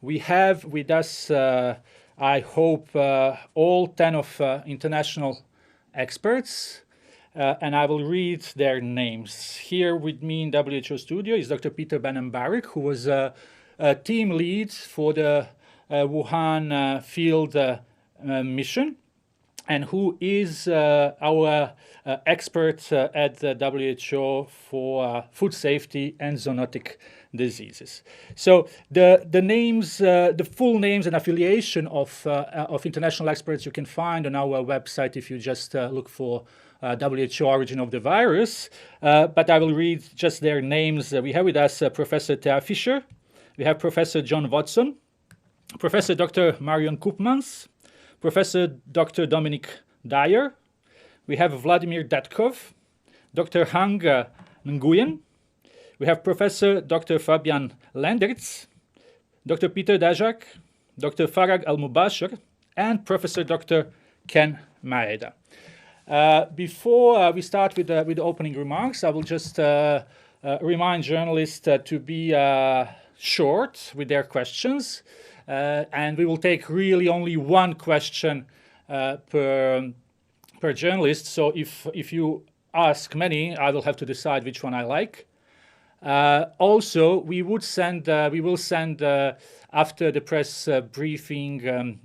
We have with us, I hope, all 10 of international experts, and I will read their names. Here with me in WHO studio is Dr. Peter Ben-Mbarak, who was a team lead for the Wuhan field mission, and who is our expert at the WHO for food safety and zoonotic diseases. So the names, the full names and affiliation of international experts you can find on our website if you just look for WHO origin of the virus. But I will read just their names. We have with us Professor Thea Fischer. We have Professor John Watson, Professor Dr. Marion Koopmans, Professor Dr. Dominic Dyer. We have Vladimir Detkov, Dr. Hang Nguyen. We have Professor Dr. Fabian Lendertz, Dr. Peter Daszak, Dr. Farag Al-Mubashir, and Professor Dr. Ken Maeda. Before we start with the opening remarks, I will just remind journalists to be short with their questions, and we will take really only one question per journalist. So if you ask many, I will have to decide which one I like. Also, we will send after the press briefing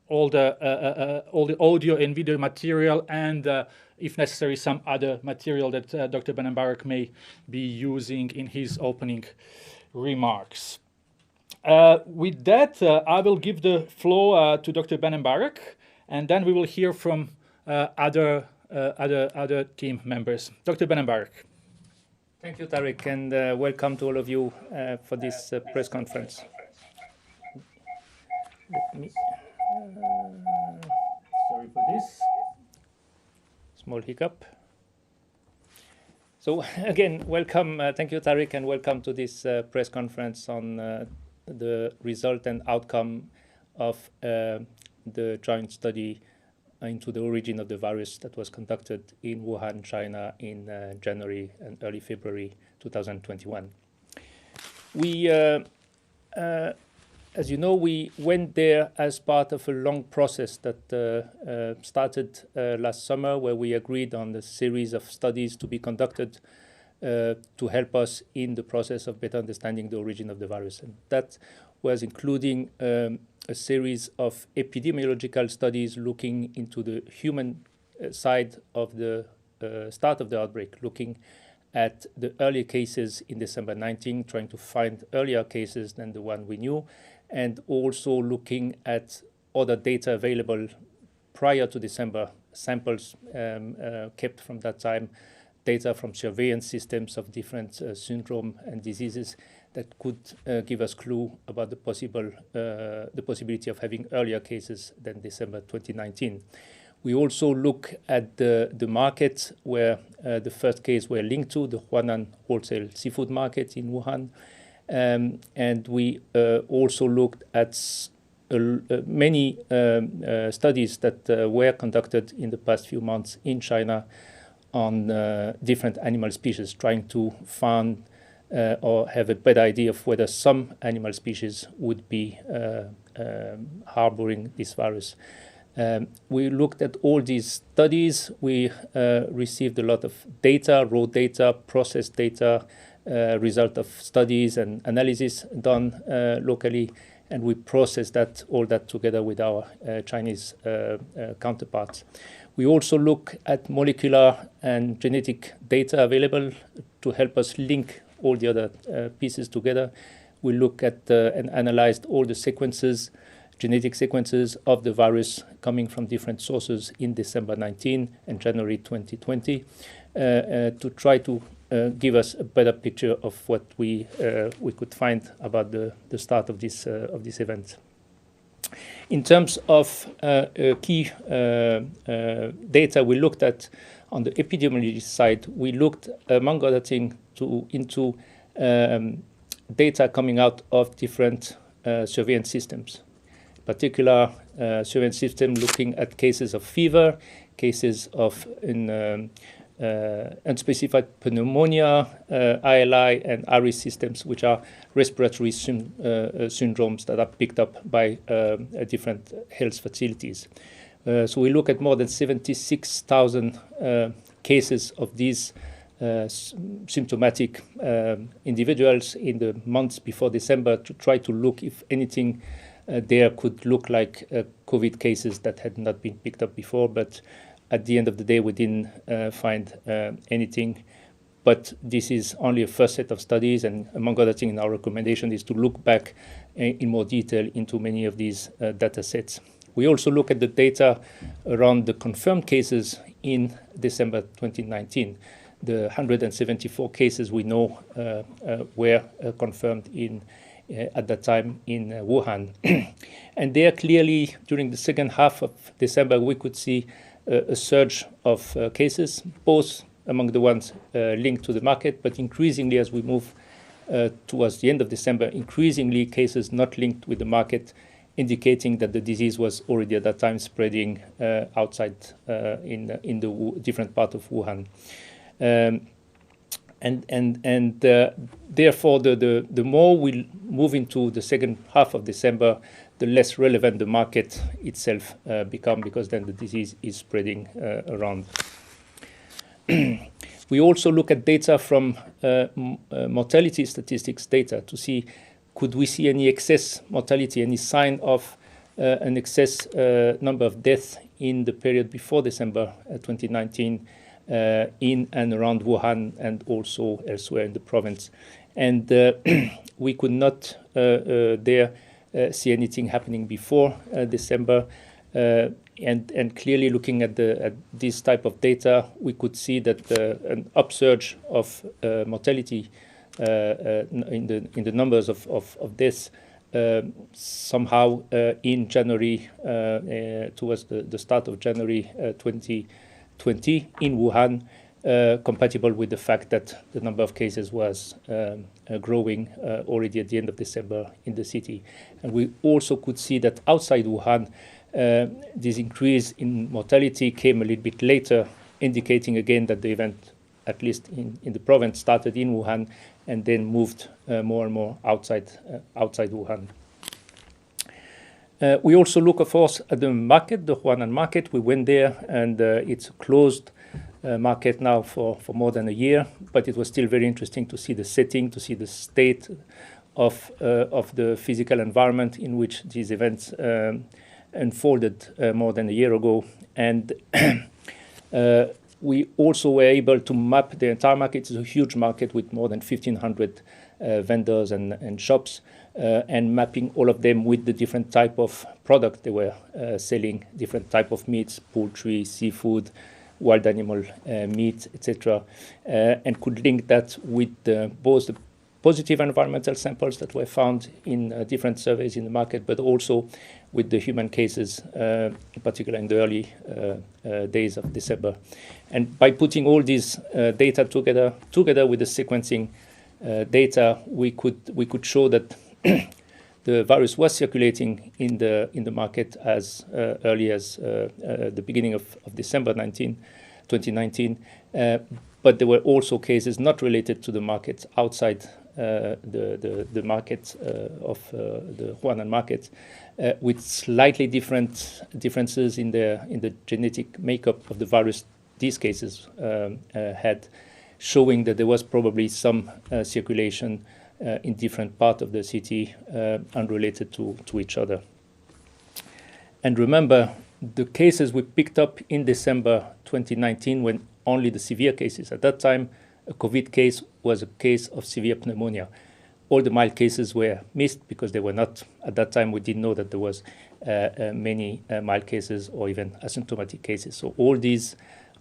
all the audio and video material, and if necessary, some other material that Dr. Ben-Mbarak may be using in his opening remarks. With that, I will give the floor to Dr. Ben-Mbarak, and then we will hear from other team members. Dr. Ben-Mbarak. Thank you, Tariq, and welcome to all of you for this press conference. Let me, sorry for this. Small hiccup. So again, welcome. Thank you, Tariq, and welcome to this press conference on the result and outcome of the joint study into the origin of the virus that was conducted in Wuhan, China in January and early February 2021. We, as you know, we went there as part of a long process that started last summer, where we agreed on a series of studies to be conducted to help us in the process of better understanding the origin of the virus. And that was including a series of epidemiological studies looking into the human side of the start of the outbreak, looking at the earlier cases in December 19, trying to find earlier cases than the one we knew, and also looking at other data available prior to December, samples kept from that time, data from surveillance systems of different syndrome and diseases that could give us clue about the possibility of having earlier cases than December 2019. We also look at the market where the first case were linked to, the Huanan wholesale seafood market in Wuhan. And we also looked at many studies that were conducted in the past few months in China on different animal species, trying to find or have a better idea of whether some animal species would be harboring this virus. We looked at all these studies. We received a lot of data, raw data, processed data, result of studies and analysis done locally, and we processed all that together with our Chinese counterparts. We also look at molecular and genetic data available to help us link all the other pieces together. We look at and analyzed all the sequences, genetic sequences of the virus coming from different sources in December 19 and January 2020 to try to give us a better picture of what we could find about the start of this event. In terms of key data we looked at on the epidemiology side, we looked, among other things, into data coming out of different surveillance systems. In particular, surveillance system looking at cases of fever, cases of unspecified pneumonia, ILI, and RE systems, which are respiratory syndromes that are picked up by different health facilities. So we look at more than 76,000 cases of these symptomatic individuals in the months before December to try to look if anything there could look like COVID cases that had not been picked up before. But at the end of the day, we didn't find anything. But this is only a first set of studies, and among other things, our recommendation is to look back in more detail into many of these data sets. We also look at the data around the confirmed cases in December 2019. The 174 cases we know were confirmed at that time in Wuhan. And there clearly, during the second half of December, we could see a surge of cases, both among the ones linked to the market, but increasingly as we move towards the end of December, increasingly cases not linked with the market, indicating that the disease was already at that time spreading outside in the different part of Wuhan. Therefore, the more we move into the second half of December, the less relevant the market itself become, because then the disease is spreading around. We also look at data from mortality statistics data to see could we see any excess mortality, any sign of an excess number of deaths in the period before December 2019 in and around Wuhan and also elsewhere in the province. And we could not see anything happening before December. And clearly looking at this type of data, we could see that an upsurge of mortality in the numbers of deaths somehow in January, towards the start of January 2020 in Wuhan, compatible with the fact that the number of cases was growing already at the end of December in the city. And we also could see that outside Wuhan, this increase in mortality came a little bit later, indicating again that the event, at least in the province, started in Wuhan and then moved more and more outside Wuhan. We also look, of course, at the market, the Wuhan market. We went there, and it's a closed market now for more than a year, but it was still very interesting to see the setting, to see the state of the physical environment in which these events unfolded more than a year ago. And we also were able to map the entire market. It's a huge market with more than 1,500 vendors and shops, and mapping all of them with the different type of product they were selling, different type of meats, poultry, seafood, wild animal meat, etc., and could link that with both the positive environmental samples that were found in different surveys in the market, but also with the human cases, in particular in the early days of December. And by putting all these data together with the sequencing data, we could show that the virus was circulating in the market as early as the beginning of December 2019, but there were also cases not related to the market outside the market of the Wuhan market, with slightly differences in the genetic makeup of the virus these cases had, showing that there was probably some circulation in different parts of the city unrelated to each other. And remember, the cases we picked up in December 2019 were only the severe cases. At that time, a COVID case was a case of severe pneumonia. All the mild cases were missed because they were not, at that time we didn't know that there was many mild cases or even asymptomatic cases. So all these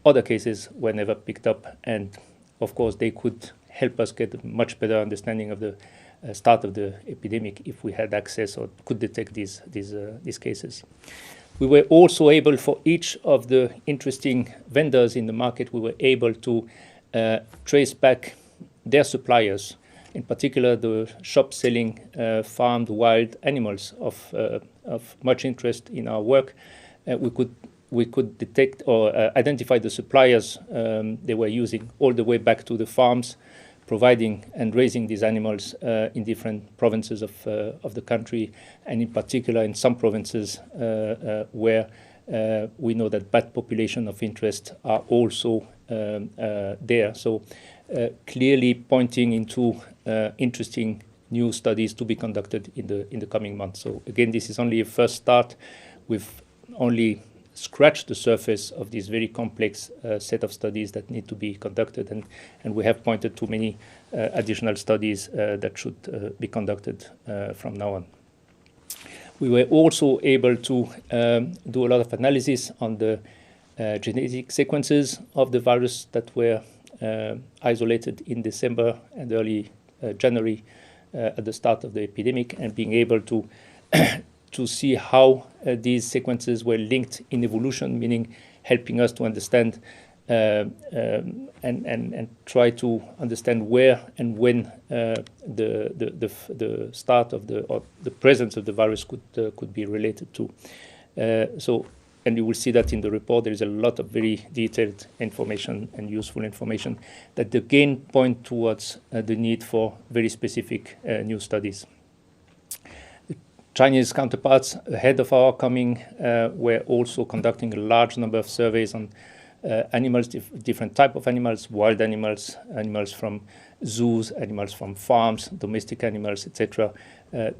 other cases were never picked up, and of course they could help us get a much better understanding of the start of the epidemic if we had access or could detect these cases. We were also able, for each of the interesting vendors in the market, we were able to trace back their suppliers, in particular the shop selling farmed wild animals of much interest in our work. We could we could detect or identify the suppliers they were using all the way back to the farms, providing and raising these animals in different provinces of the country, and in particular in some provinces where we know that bat population of interest are also there. So clearly pointing into interesting new studies to be conducted in the coming months. So again, this is only a first start. We've only scratched the surface of this very complex set of studies that need to be conducted, and we have pointed to many additional studies that should be conducted from now on. We were also able to do a lot of analysis on the genetic sequences of the virus that were isolated in December and early January at the start of the epidemic, and being able to to see how these sequences were linked in evolution, meaning helping us to understand and try to understand where and when the start of the presence of the virus could be related to. And you will see that in the report there is a lot of very detailed information and useful information that again point towards the need for very specific new studies. The Chinese counterparts ahead of our coming were also conducting a large number of surveys on animals, different type of animals, wild animals, animals from zoos, animals from farms, domestic animals, etc.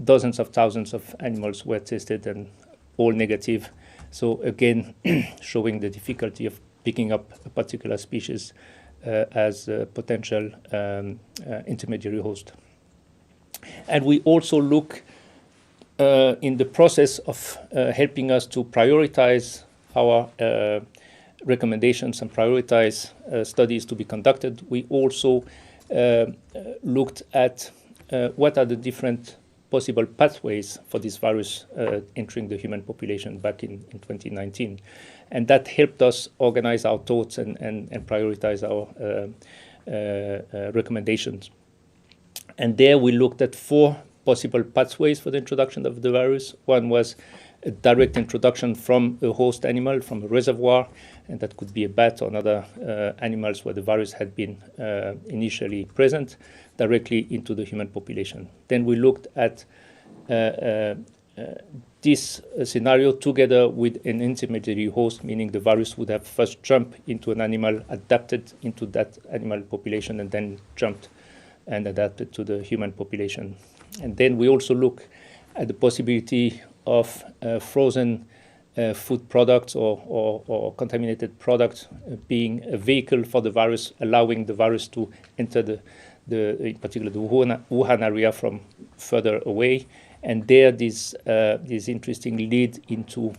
Dozens of thousands of animals were tested and all negative. So again, showing the difficulty of picking up a particular species as a potential intermediary host. And we also look in the process of helping us to prioritize our recommendations and prioritize studies to be conducted. We also looked at what are the different possible pathways for this virus entering the human population back in 2019. And that helped us organize our thoughts and prioritize our recommendations. And there we looked at 4 possible pathways for the introduction of the virus. One was a direct introduction from a host animal, from a reservoir, and that could be a bat or other animals where the virus had been initially present, directly into the human population. Then we looked at this scenario together with an intermediary host, meaning the virus would have first jumped into an animal, adapted into that animal population, and then jumped and adapted to the human population. And then we also look at the possibility of frozen food products or contaminated products being a vehicle for the virus, allowing the virus to enter in particular the Wuhan area from further away. And there this interesting lead into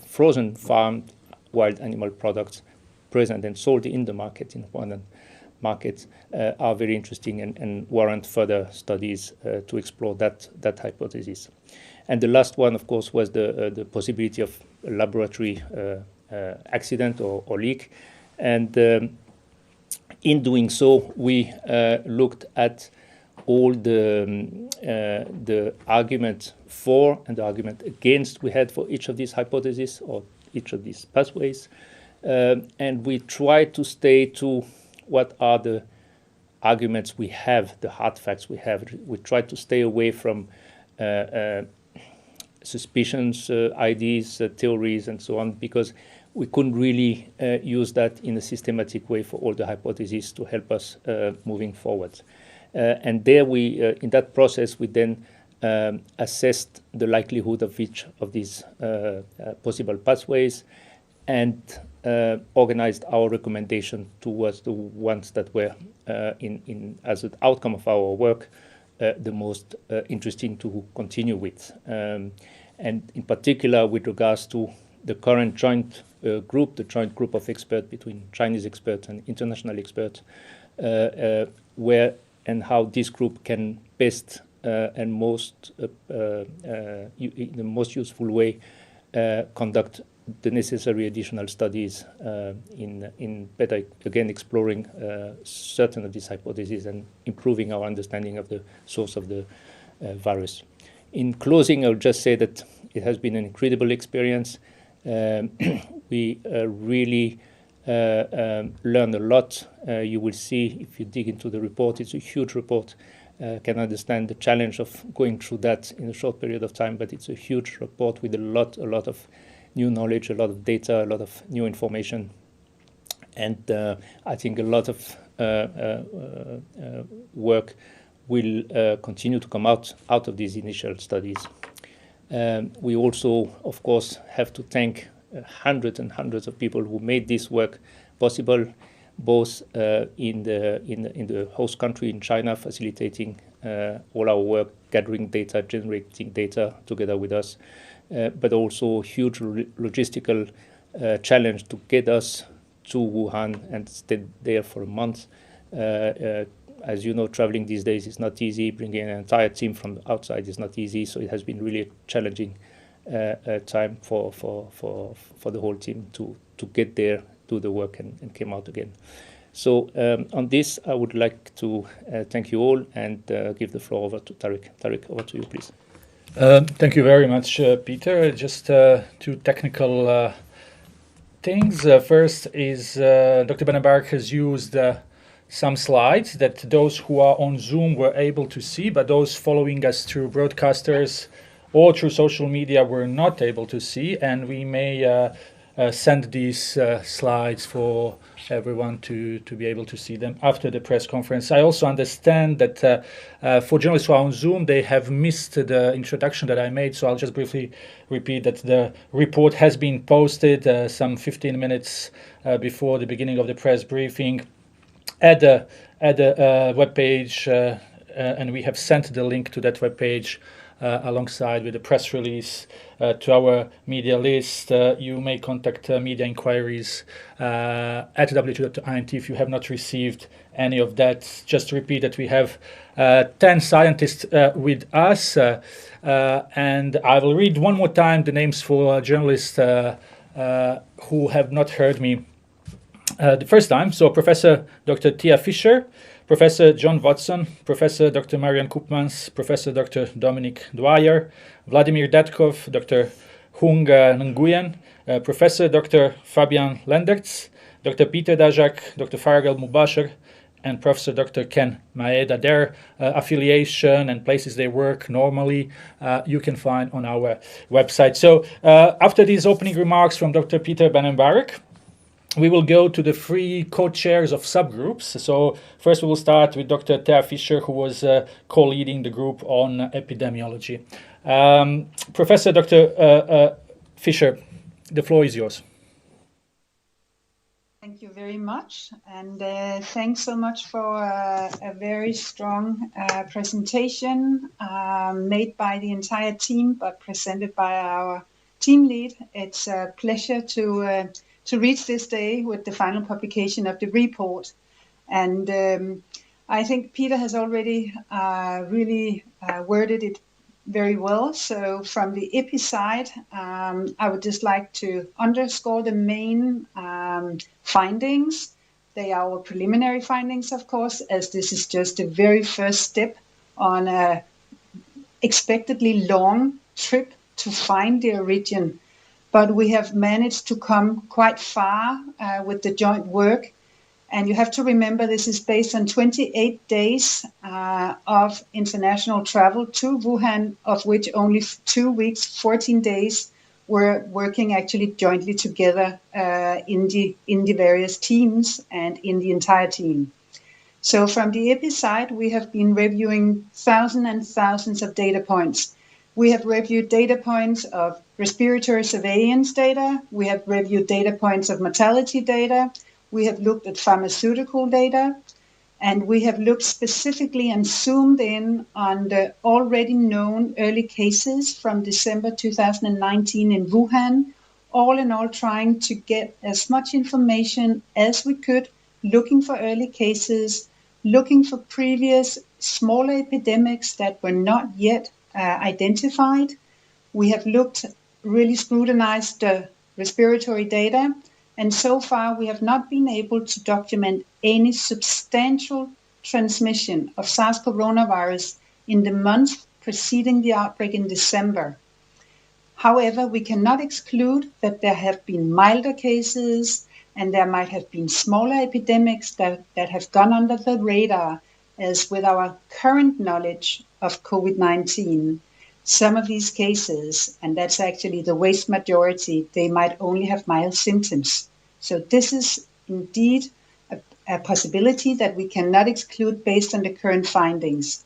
frozen farmed wild animal products present and sold in the market, in abundant markets, are very interesting and warrant further studies to explore that hypothesis. And the last one, of course, was the possibility of a laboratory accident or leak. And in doing so, we looked at all the argument for and the argument against we had for each of these hypotheses or each of these pathways. And we tried to stay to what are the arguments we have, the hard facts we have. We tried to stay away from suspicions, ideas, theories, and so on, because we couldn't really use that in a systematic way for all the hypotheses to help us moving forward. And there in that process, we then assessed the likelihood of each of these possible pathways and organized our recommendation towards the ones that were, as an outcome of our work, the most interesting to continue with. And in particular, with regards to the current joint group, the joint group of experts between Chinese experts and international experts, where and how this group can best and most in the most useful way conduct the necessary additional studies in better, again, exploring certain of these hypotheses and improving our understanding of the source of the virus. In closing, I'll just say that it has been an incredible experience. We really learned a lot. You will see if you dig into the report, it's a huge report. Can understand the challenge of going through that in a short period of time, but it's a huge report with a lot of new knowledge, a lot of data, a lot of new information. And I think a lot of work will continue to come out of these initial studies. We also, of course, have to thank hundreds and hundreds of people who made this work possible, both in the host country in China, facilitating all our work, gathering data, generating data together with us, but also huge logistical challenge to get us to Wuhan and stay there for a month. As you know, traveling these days is not easy. Bringing an entire team from outside is not easy. So it has been really a challenging time for the whole team to get there, do the work, and came out again. So on this, I would like to thank you all and give the floor over to Tariq. Tariq, over to you, please. Thank you very much, Peter. Just two technical things. First is Dr. Ben-Mbarak has used some slides that those who are on Zoom were able to see, but those following us through broadcasters or through social media were not able to see, and we may send these slides for everyone to be able to see them after the press conference. I also understand that for journalists who are on Zoom, they have missed the introduction that I made, so I'll just briefly repeat that the report has been posted some 15 minutes before the beginning of the press briefing at the webpage, and we have sent the link to that webpage alongside with the press release to our media list. You may contact media inquiries at www.int if you have not received any of that. Just to repeat that we have 10 scientists with us, and I will read one more time the names for journalists who have not heard me the first time. So Professor Dr. Tia Fischer, Professor John Watson, Professor Dr. Marian Koopmans, Professor Dr. Dominic Dwyer, Vladimir Datkov, Dr. Hung Nguyen, Professor Dr. Fabian Lendertz, Dr. Peter Dajak, Dr. Fargal Mubashir, and Professor Dr. Ken Maeda. Their affiliation and places they work normally you can find on our website. So after these opening remarks from Dr. Peter Ben-Mbarak, we will go to the three co-chairs of subgroups. So first we will start with Dr. Tia Fischer, who was co-leading the group on epidemiology. Professor Dr. Fischer, the floor is yours. Thank you very much, and thanks so much for a very strong presentation made by the entire team, but presented by our team lead. It's a pleasure to reach this day with the final publication of the report. And I think Peter has already really worded it very well. So from the EPI side, I would just like to underscore the main findings. They are our preliminary findings, of course, as this is just the very first step on a expectedly long trip to find the origin. But we have managed to come quite far with the joint work. And you have to remember this is based on 28 days of international travel to Wuhan, of which only 2 weeks, 14 days, were working actually jointly together in the various teams and in the entire team. So from the EPI side, we have been reviewing thousands and thousands of data points. We have reviewed data points of respiratory surveillance data. We have reviewed data points of mortality data. We have looked at pharmaceutical data. And we have looked specifically and zoomed in on the already known early cases from December 2019 in Wuhan, all in all trying to get as much information as we could, looking for early cases, looking for previous smaller epidemics that were not yet identified. We have really scrutinized the respiratory data, and so far we have not been able to document any substantial transmission of SARS coronavirus in the month preceding the outbreak in December. However, we cannot exclude that there have been milder cases and there might have been smaller epidemics that have gone under the radar, as with our current knowledge of COVID-19. Some of these cases, and that's actually the vast majority, they might only have mild symptoms. So this is indeed a possibility that we cannot exclude based on the current findings.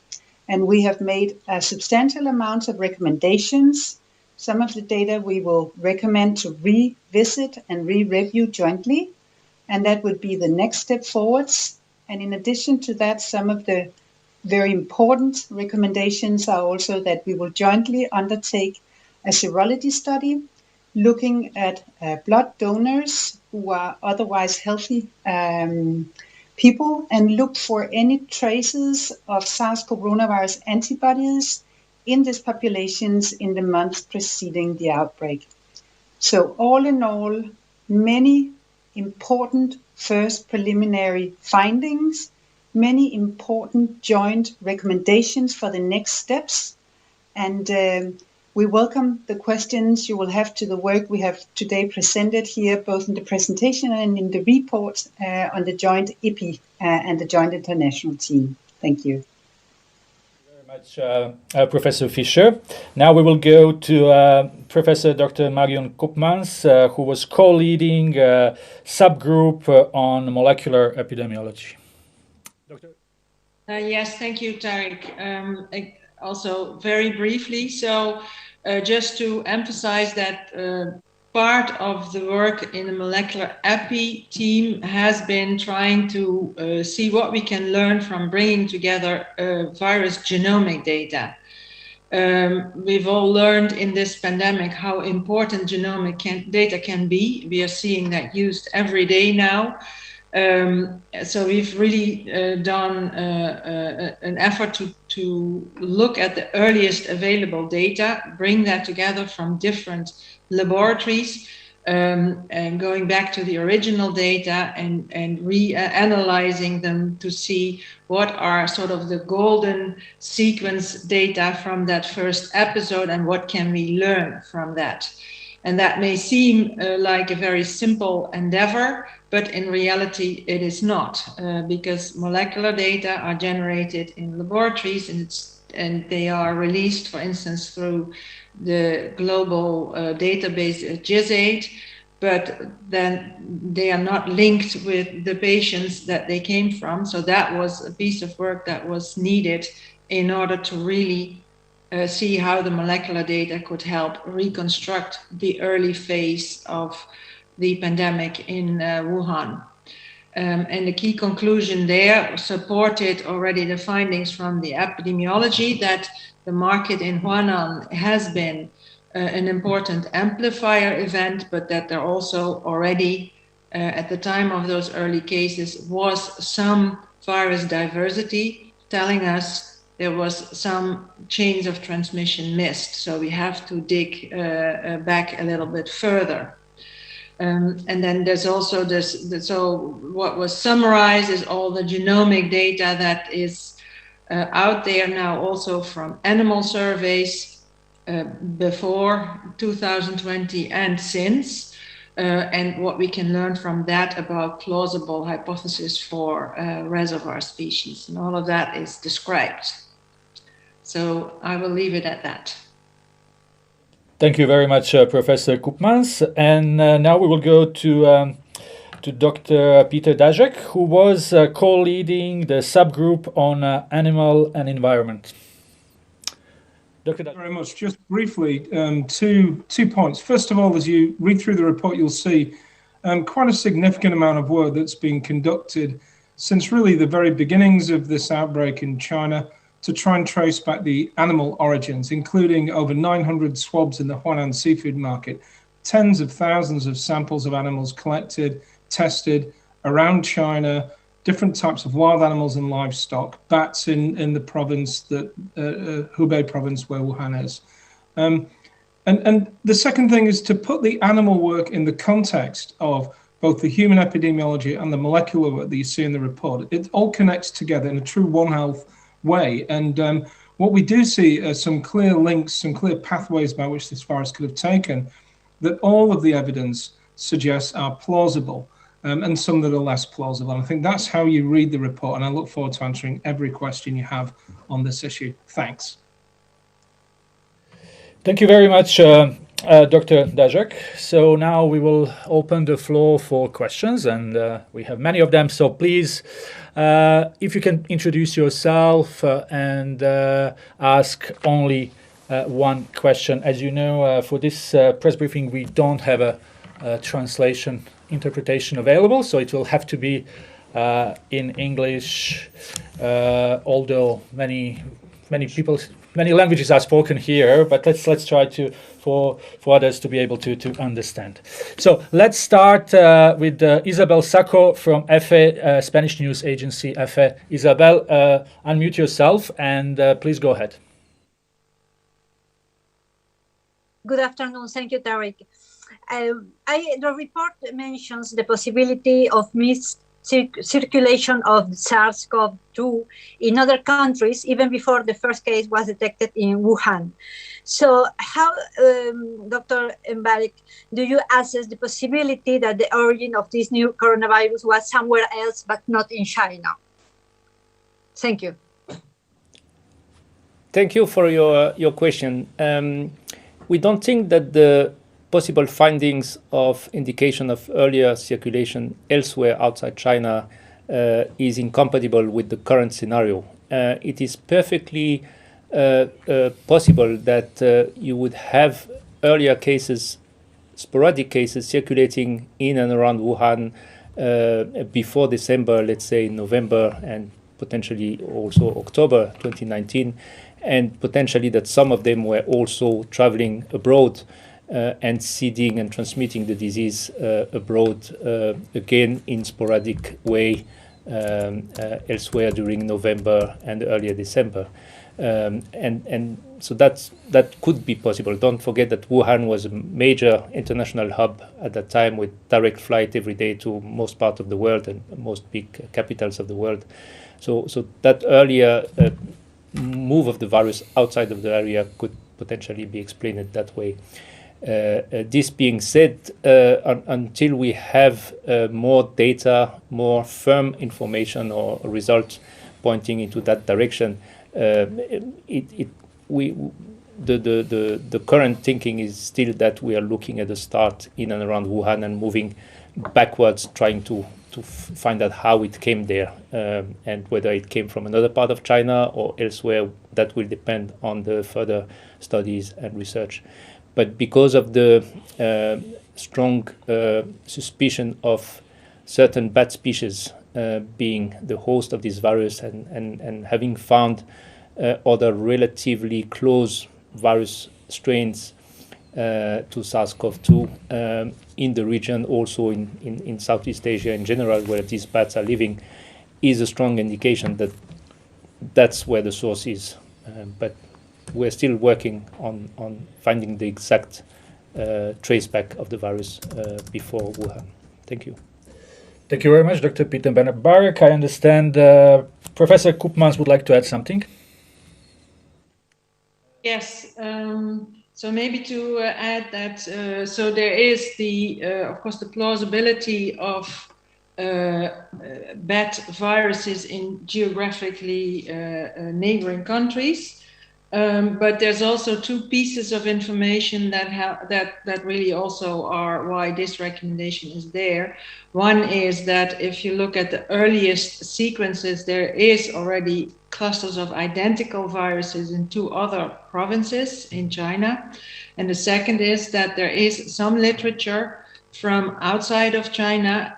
And we have made a substantial amount of recommendations. Some of the data we will recommend to revisit and re-review jointly, and that would be the next step forwards. And in addition to that, some of the very important recommendations are also that we will jointly undertake a serology study looking at blood donors who are otherwise healthy people and look for any traces of SARS-CoV coronavirus antibodies in these populations in the months preceding the outbreak. So all in all, many important first preliminary findings, many important joint recommendations for the next steps. And we welcome the questions you will have to the work we have today presented here, both in the presentation and in the report on the joint IPI and the joint international team. Thank you. Much, Professor Fischer. Now we will go to Professor Dr. Marion Koopmans, who was co-leading a subgroup on molecular epidemiology. Doctor? Yes, thank you, Tarek. Also, very briefly, so just to emphasize that part of the work in the molecular epi team has been trying to see what we can learn from bringing together virus genomic data. We've all learned in this pandemic how important genomic data can be. We are seeing that used every day now. So we've really done an effort to look at the earliest available data, bring that together from different laboratories, and going back to the original data and re-analyzing them to see what are sort of the golden sequence data from that first episode and what can we learn from that. And that may seem like a very simple endeavor, but in reality it is not, because molecular data are generated in laboratories and they are released, for instance, through the global database GISAID, but then they are not linked with the patients that they came from. So that was a piece of work that was needed in order to really see how the molecular data could help reconstruct the early phase of the pandemic in Wuhan. And the key conclusion there supported already the findings from the epidemiology that the market in Huanan has been an important amplifier event, but that there also already, at the time of those early cases, was some virus diversity, telling us there was some chains of transmission missed. So we have to dig back a little bit further. And then there's also this, so what was summarized is all the genomic data that is out there now also from animal surveys before 2020 and since, and what we can learn from that about plausible hypothesis for reservoir species. And all of that is described. So I will leave it at that. Thank you very much, Professor Koopmans. And now we will go to Dr. Peter Daszak, who was co-leading the subgroup on animal and environment. Dr. Thank you very much. Just briefly, two points. First of all, as you read through the report, you'll see quite a significant amount of work that's been conducted since really the very beginnings of this outbreak in China to try and trace back the animal origins, including over 900 swabs in the Huanan seafood market, tens of thousands of samples of animals collected, tested around China, different types of wild animals and livestock, bats in the province, that Hubei province where Wuhan is. And the second thing is to put the animal work in the context of both the human epidemiology and the molecular work that you see in the report. It all connects together in a true One Health way. And what we do see are some clear links, some clear pathways by which this virus could have taken, that all of the evidence suggests are plausible, and some that are less plausible. And I think that's how you read the report, and I look forward to answering every question you have on this issue. Thanks. Thank you very much, Dr. Daszak. So now we will open the floor for questions, and we have many of them. So please, if you can introduce yourself and ask only one question. As you know, for this press briefing, we don't have a translation interpretation available, so it will have to be in English, although many languages are spoken here, but let's try to for others to be able to understand. So let's start with Isabel Sacco from EFE, Spanish news agency EFE. Isabel, unmute yourself and please go ahead. Good afternoon. Thank you, Tariq. The report mentions the possibility of circulation of SARS-CoV-2 in other countries, even before the first case was detected in Wuhan. So how, Dr. Mbarek, do you assess the possibility that the origin of this new coronavirus was somewhere else, but not in China? Thank you. Thank you for your question. We don't think that the possible findings of indication of earlier circulation elsewhere outside China is incompatible with the current scenario. It is perfectly possible that you would have earlier cases, sporadic cases circulating in and around Wuhan before December, let's say November and potentially also October 2019, and potentially that some of them were also traveling abroad and seeding and transmitting the disease abroad again in sporadic way elsewhere during November and earlier December. And so that could be possible. Don't forget that Wuhan was a major international hub at that time with direct flight every day to most parts of the world and most big capitals of the world. So that earlier move of the virus outside of the area could potentially be explained that way. This being said, until we have more data, more firm information or results pointing into that direction, the current thinking is still that we are looking at the start in and around Wuhan and moving backwards, trying to find out how it came there, and whether it came from another part of China or elsewhere. That will depend on the further studies and research. But because of the strong suspicion of certain bat species being the host of this virus and having found other relatively close virus strains to SARS-CoV-2 in the region, also in Southeast Asia in general, where these bats are living, is a strong indication that that's where the source is. But we're still working on finding the exact traceback of the virus before Wuhan. Thank you. Thank you very much, Dr. Peter Mbarek. I understand Professor Koopmans would like to add something. Yes. So maybe to add that, so there is of course, the plausibility of bat viruses in geographically neighboring countries. But there's also two pieces of information that really also are why this recommendation is there. One is that if you look at the earliest sequences, there is already clusters of identical viruses in 2 other provinces in China. And the second is that there is some literature from outside of China,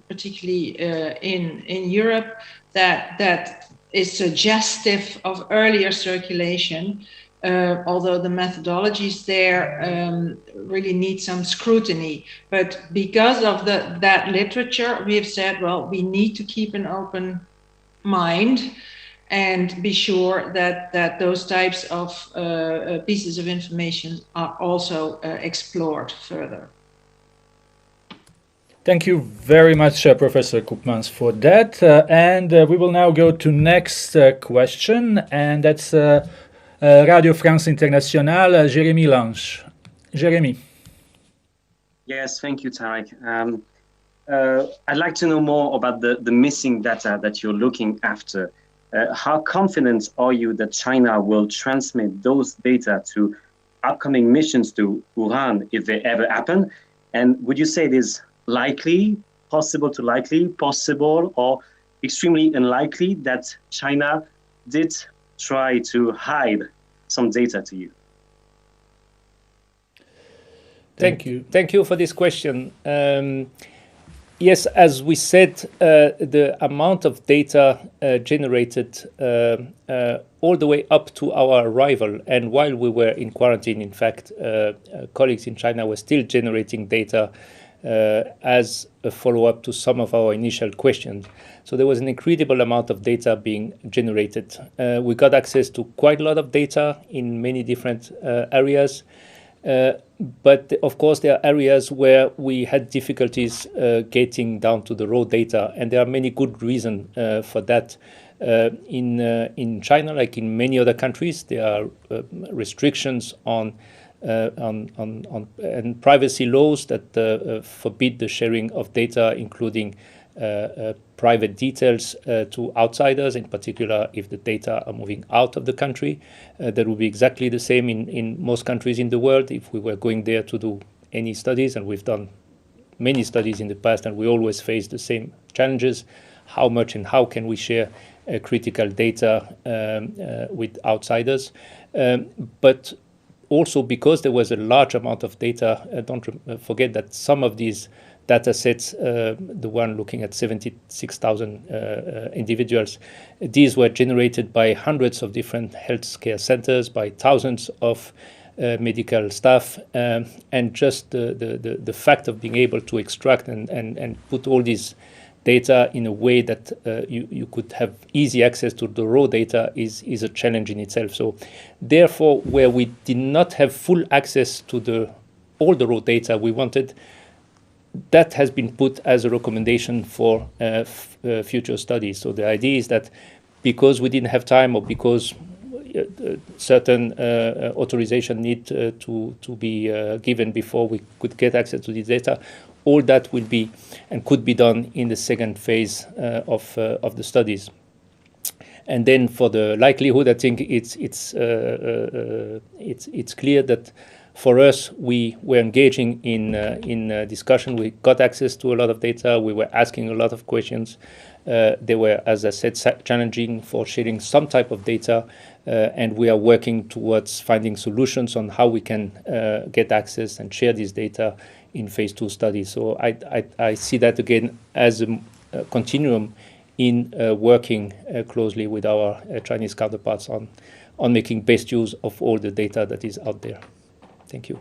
particularly in Europe, that is suggestive of earlier circulation, although the methodologies there really need some scrutiny. But because of that literature, we have said, well, we need to keep an open mind and be sure that those types of pieces of information are also explored further. Thank you very much, Professor Koopmans, for that. And we will now go to next question, and that's Radio France Internationale, Jérémy Lange. Jérémy. Yes, thank you, Tarek. I'd like to know more about the missing data that you're looking after. How confident are you that China will transmit those data to upcoming missions to Wuhan if they ever happen? And would you say it is likely, possible, or extremely unlikely that China did try to hide some data to you? Thank you for this question. Yes, as we said, the amount of data generated all the way up to our arrival, and while we were in quarantine, in fact, colleagues in China were still generating data as a follow-up to some of our initial questions. So there was an incredible amount of data being generated. We got access to quite a lot of data in many different areas. But of course, there are areas where we had difficulties getting down to the raw data, and there are many good reasons for that. In China, like in many other countries, there are restrictions on and privacy laws that forbid the sharing of data, including private details to outsiders, in particular if the data are moving out of the country. That would be exactly the same in most countries in the world if we were going there to do any studies, and we've done many studies in the past, and we always face the same challenges. How much and how can we share critical data with outsiders? But also because there was a large amount of data, don't forget that some of these data sets, the one looking at 76,000 individuals, these were generated by hundreds of different healthcare centers, by thousands of medical staff, and just the fact of being able to extract and put all these data in a way that you could have easy access to the raw data is a challenge in itself. So therefore, where we did not have full access to all the raw data we wanted, that has been put as a recommendation for future studies. So the idea is that because we didn't have time, or because certain authorization need to be given before we could get access to this data, all that will be and could be done in the second phase of the studies. And then for the likelihood, I think it's clear that for us, we were engaging in discussion. We got access to a lot of data. We were asking a lot of questions. They were, as I said, challenging for sharing some type of data, and we are working towards finding solutions on how we can get access and share this data in phase 2 studies. So I see that again as a continuum in working closely with our Chinese counterparts on making best use of all the data that is out there. Thank you.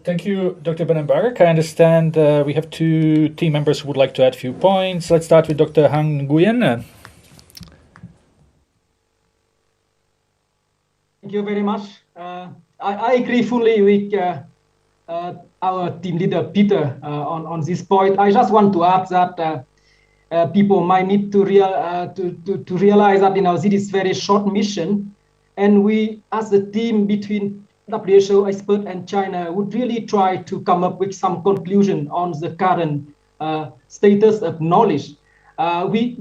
Thank you, Dr. Benenbark. I understand we have two team members who would like to add a few points. Let's start with Dr. Han Nguyen. Thank you very much. I agree fully with our team leader, Peter, on this point. I just want to add that people might need to realize that this is very short mission, and we, as a team between WHO expert and China, would really try to come up with some conclusion on the current status of knowledge. We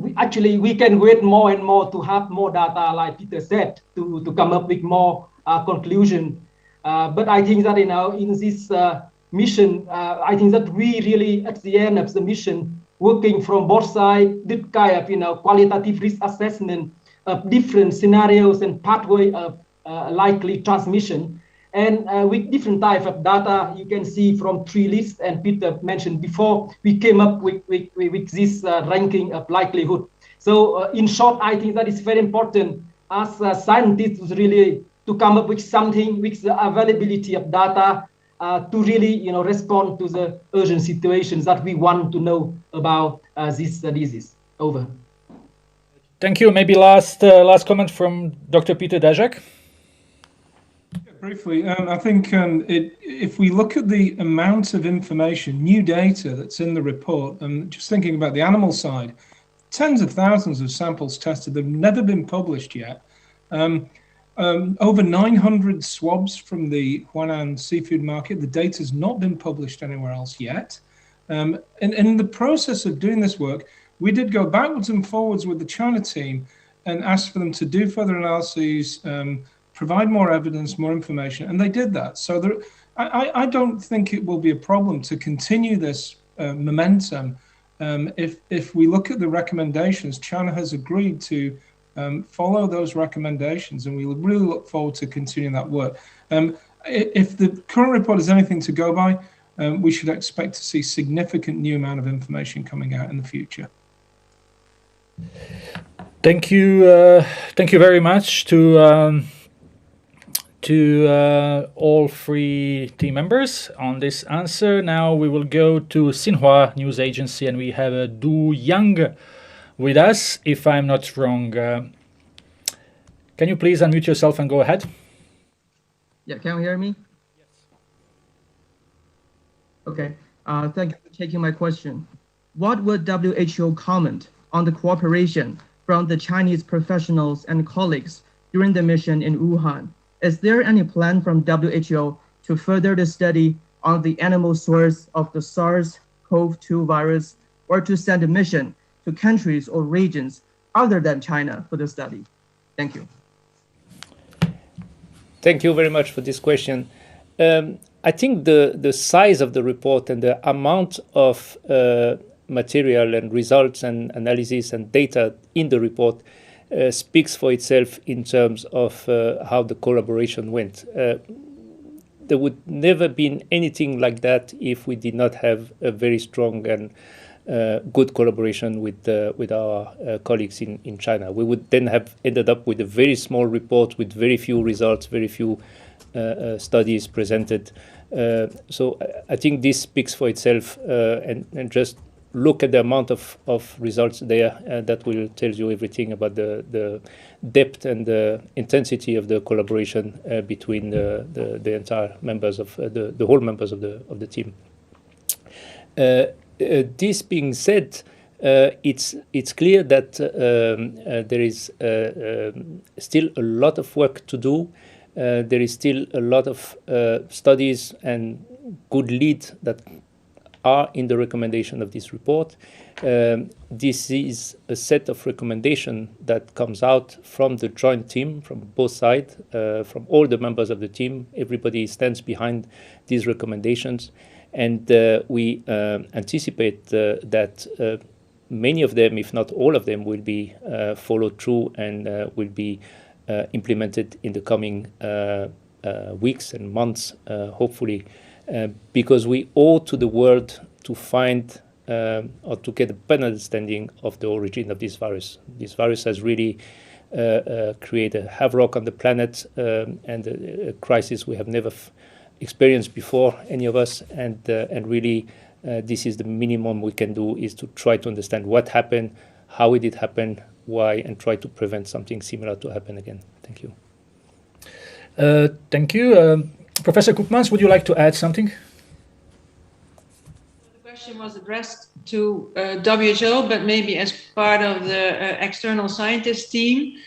can wait more and more to have more data, like Peter said, to come up with more conclusion. But I think that in this mission, I think that we really, at the end of the mission, working from both sides, did kind of qualitative risk assessment of different scenarios and pathway of likely transmission. And with different type of data, you can see from 3 lists, and Peter mentioned before, we came up with this ranking of likelihood. So in short, I think that is very important as scientists really to come up with something with the availability of data to really respond to the urgent situations that we want to know about this disease. Over. Thank you. Maybe last comment from Dr. Peter Daszak. Briefly, I think if we look at the amount of information, new data that's in the report, and just thinking about the animal side, tens of thousands of samples tested that have never been published yet. Over 900 swabs from the Huanan seafood market. The data's not been published anywhere else yet. And in the process of doing this work, we did go backwards and forwards with the China team and asked for them to do further analyses, provide more evidence, more information, and they did that. So I don't think it will be a problem to continue this momentum. If we look at the recommendations, China has agreed to follow those recommendations, and we really look forward to continuing that work. If the current report is anything to go by, we should expect to see significant new amount of information coming out in the future. Thank you very much to all three team members on this answer. Now we will go to Xinhua News Agency, and we have Du Yang with us, if I'm not wrong. Can you please unmute yourself and go ahead? Yeah, can you hear me? Yes. Okay, thank you for taking my question. What would WHO comment on the cooperation from the Chinese professionals and colleagues during the mission in Wuhan? Is there any plan from WHO to further the study on the animal source of the SARS-CoV-2 virus, or to send a mission to countries or regions other than China for the study? Thank you. Thank you very much for this question. I think the size of the report and the amount of material and results and analysis and data in the report speaks for itself in terms of how the collaboration went. There would never been anything like that if we did not have a very strong and good collaboration with our colleagues in China. We would then have ended up with a very small report with very few results, very few studies presented. So I think this speaks for itself, and just look at the amount of results there. That will tell you everything about the depth and the intensity of the collaboration between the entire members of the whole members of the team. This being said, it's clear that there is still a lot of work to do. There is still a lot of studies and good leads that are in the recommendation of this report. This is a set of recommendations that comes out from the joint team, from both sides, from all the members of the team. Everybody stands behind these recommendations. And we anticipate that many of them, if not all of them, will be followed through and will be implemented in the coming weeks and months, hopefully, because we owe to the world to find or to get a better understanding of the origin of this virus. This virus has really created havoc on the planet and a crisis we have never experienced before, any of us, and really this is the minimum we can do, is to try to understand what happened, how it did happen, why, and try to prevent something similar to happen again. Thank you. Thank you. Professor Koopmans, would you like to add something? The question was addressed to WHO, but maybe as part of the external scientist team.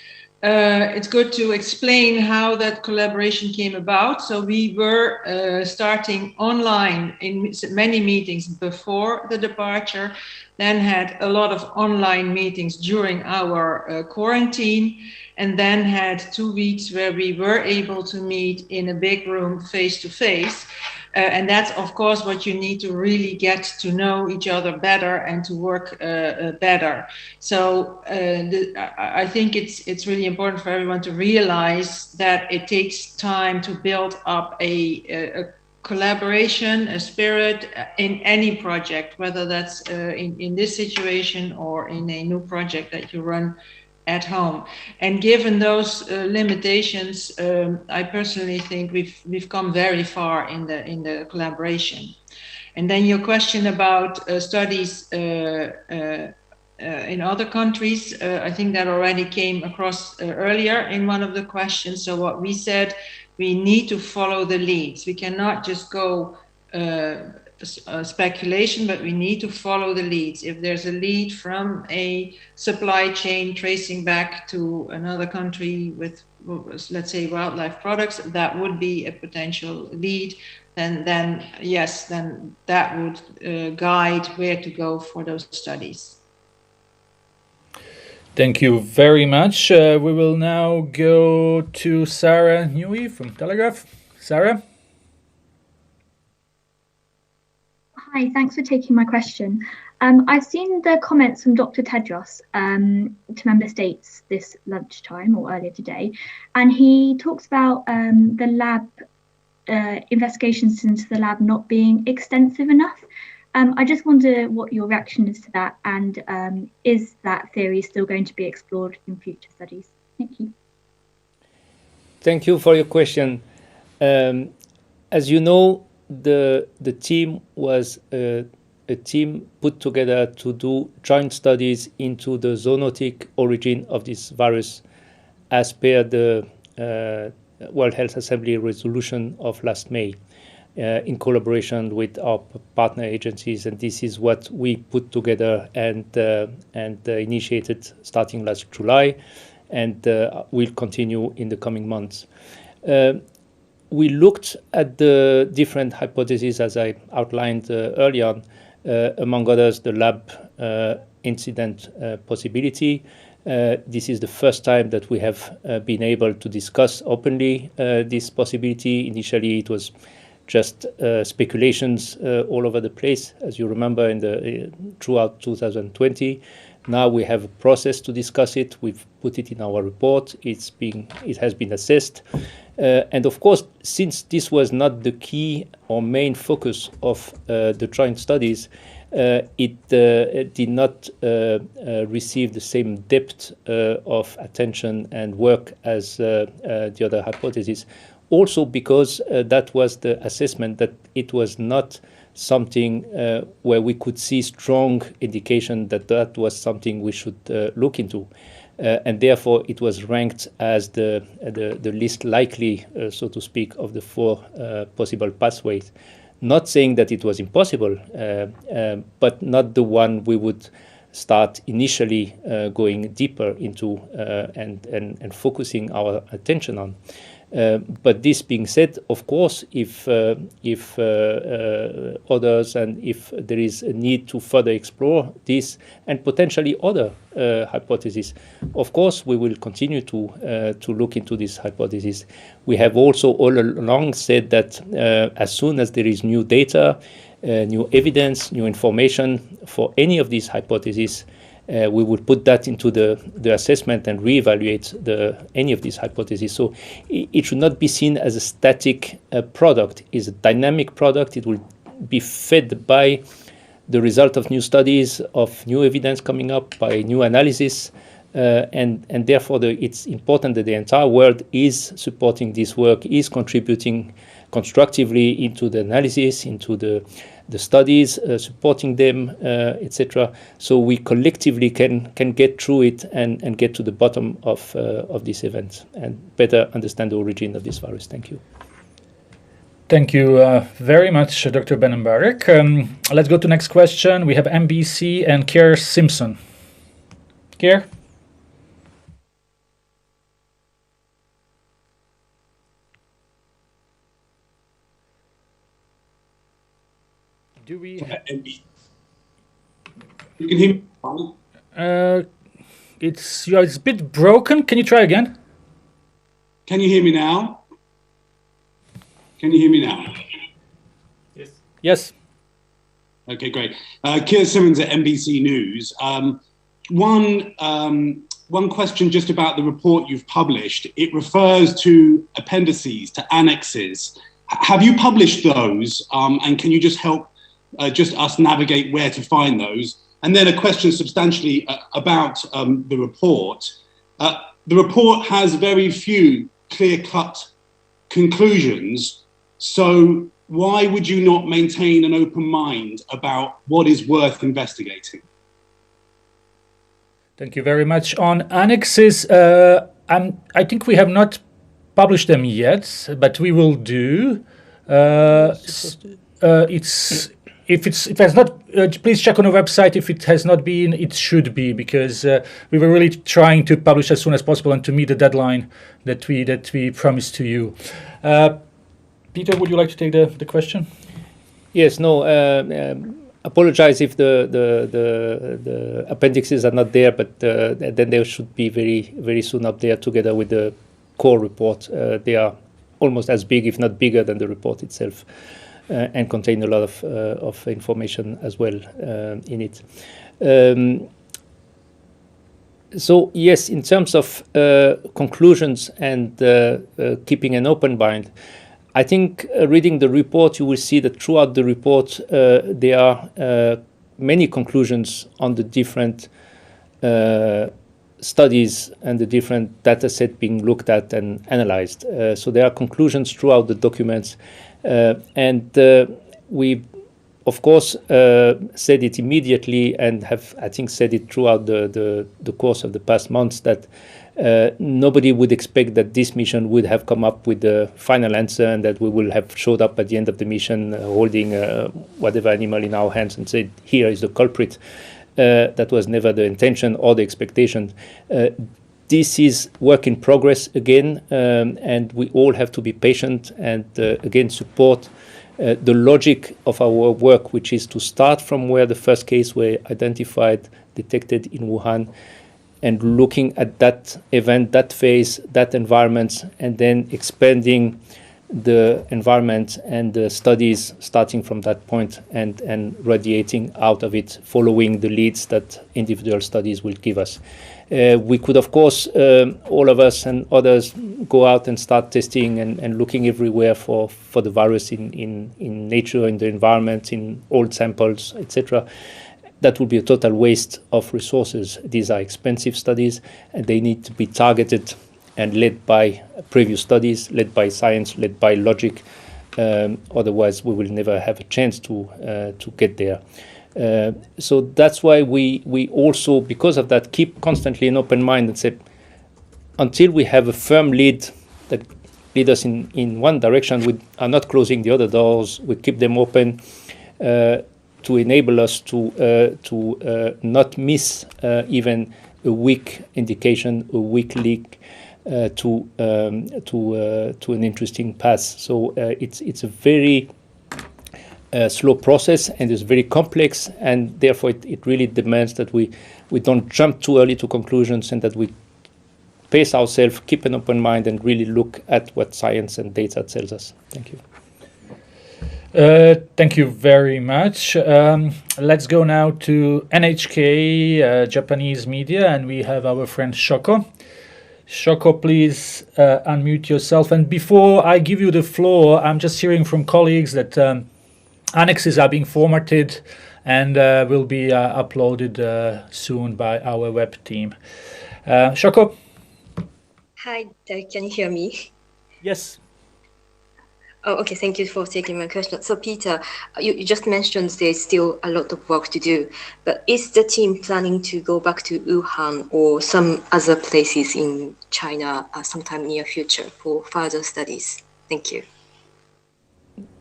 It's good to explain how that collaboration came about. So we were starting online in many meetings before the departure, then had a lot of online meetings during our quarantine, and then had 2 weeks where we were able to meet in a big room face to face. And that's, of course, what you need to really get to know each other better and to work better. So I think it's really important for everyone to realize that it takes time to build up a collaboration, a spirit in any project, whether that's in this situation or in a new project that you run at home. And given those limitations, I personally think we've come very far in the collaboration. And then your question about studies in other countries, I think that already came across earlier in one of the questions. So what we said we need to follow the leads. We cannot just go speculation, but we need to follow the leads. If there's a lead from a supply chain tracing back to another country with, let's say, wildlife products, that would be a potential lead. And then, yes, then that would guide where to go for those studies. Thank you very much. We will now go to Sarah Newey from Telegraph. Sarah? Hi, thanks for taking my question. I've seen the comments from Dr. Tedros to member states this lunchtime or earlier today, and he talks about the lab investigations into the lab not being extensive enough. I just wonder what your reaction is to that, and is that theory still going to be explored in future studies? Thank you. Thank you for your question. As you know, the team was a team put together to do joint studies into the zoonotic origin of this virus as per the World Health Assembly resolution of last May in collaboration with our partner agencies. And this is what we put together and initiated starting last July, and will continue in the coming months. We looked at the different hypotheses, as I outlined earlier on, among others, the lab incident possibility. This is the first time that we have been able to discuss openly this possibility. Initially, it was just speculations all over the place, as you remember, throughout 2020. Now we have a process to discuss it. We've put it in our report. It has been assessed. And of course, since this was not the key or main focus of the joint studies, it did not receive the same depth of attention and work as the other hypotheses. Also because that was the assessment that it was not something where we could see strong indication that was something we should look into. And therefore, it was ranked as the least likely, so to speak, of the four possible pathways. Not saying that it was impossible, but not the one we would start initially going deeper into and focusing our attention on. But this being said, of course, if others and if there is a need to further explore this and potentially other hypotheses, of course, we will continue to look into this hypothesis. We have also all along said that as soon as there is new data, new evidence, new information for any of these hypotheses, we would put that into the assessment and reevaluate any of these hypotheses. So it should not be seen as a static product. It's a dynamic product. It will be fed by the result of new studies, of new evidence coming up, by new analysis. And therefore, it's important that the entire world is supporting this work, is contributing constructively into the analysis, into the studies, supporting them, etc. So we collectively can get through it and get to the bottom of this event and better understand the origin of this virus. Thank you. Thank you very much, Dr. Benenbarek. Let's go to next question. We have MBC and Kier Simpson. Kier? Do we? You can hear me? It's a bit broken. Can you try again? Can you hear me now? Can you hear me now? Yes. Yes. Okay, great. Kier Simmons at NBC News. One question just about the report you've published. It refers to appendices, to annexes. Have you published those? And can you just help us navigate where to find those? And then a question substantially about the report. The report has very few clear-cut conclusions. So why would you not maintain an open mind about what is worth investigating? Thank you very much. On annexes, I think we have not published them yet, but we will do. If it has not, please check on our website. If it has not been, it should be, because we were really trying to publish as soon as possible and to meet the deadline that we promised to you. Peter, would you like to take the question? Yes. No. Apologize if the appendixes are not there, but then they should be very, very soon up there together with the core report. They are almost as big, if not bigger, than the report itself. And contain a lot of information as well in it. So yes, in terms of conclusions and keeping an open mind, I think reading the report, you will see that throughout the report there are many conclusions on the different studies and the different data set being looked at and analyzed. So there are conclusions throughout the documents. And we, of course, said it immediately and have, I think, said it throughout the course of the past months that nobody would expect that this mission would have come up with the final answer and that we will have showed up at the end of the mission holding whatever animal in our hands and said, here is the culprit. That was never the intention or the expectation. This is work in progress again, and we all have to be patient and again support the logic of our work, which is to start from where the first case were identified, detected in Wuhan, and looking at that event, that phase, that environment, and then expanding the environment and the studies starting from that point and radiating out of it, following the leads that individual studies will give us. We could, of course, all of us and others go out and start testing and looking everywhere for the virus in nature, in the environment, in old samples, etc. That would be a total waste of resources. These are expensive studies, and they need to be targeted and led by previous studies, led by science, led by logic. Otherwise, we will never have a chance to get there. So that's why we also, because of that, keep constantly an open mind and say, until we have a firm lead that lead us in one direction, we are not closing the other doors. We keep them open to enable us to not miss even a weak indication, a weak leak to an interesting path. So it's a very slow process, and it's very complex, and therefore it really demands that we don't jump too early to conclusions, and that we pace ourselves, keep an open mind, and really look at what science and data tells us. Thank you. Thank you very much. Let's go now to NHK, Japanese media, and we have our friend Shoko. Shoko, please unmute yourself. And before I give you the floor, I'm just hearing from colleagues that annexes are being formatted and will be uploaded soon by our web team. Shoko? Hi, can you hear me? Yes. Oh, okay. Thank you for taking my question. So, Peter, you just mentioned there's still a lot of work to do, but is the team planning to go back to Wuhan or some other places in China sometime near future for further studies? Thank you.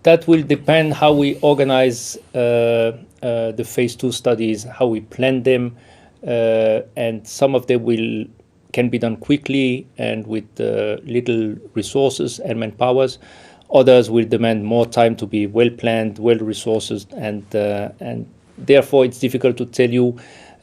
That will depend how we organize the phase 2 studies, how we plan them, and some of them can be done quickly and with little resources and manpowers. Others will demand more time to be well planned, well resourced, and therefore it's difficult to tell you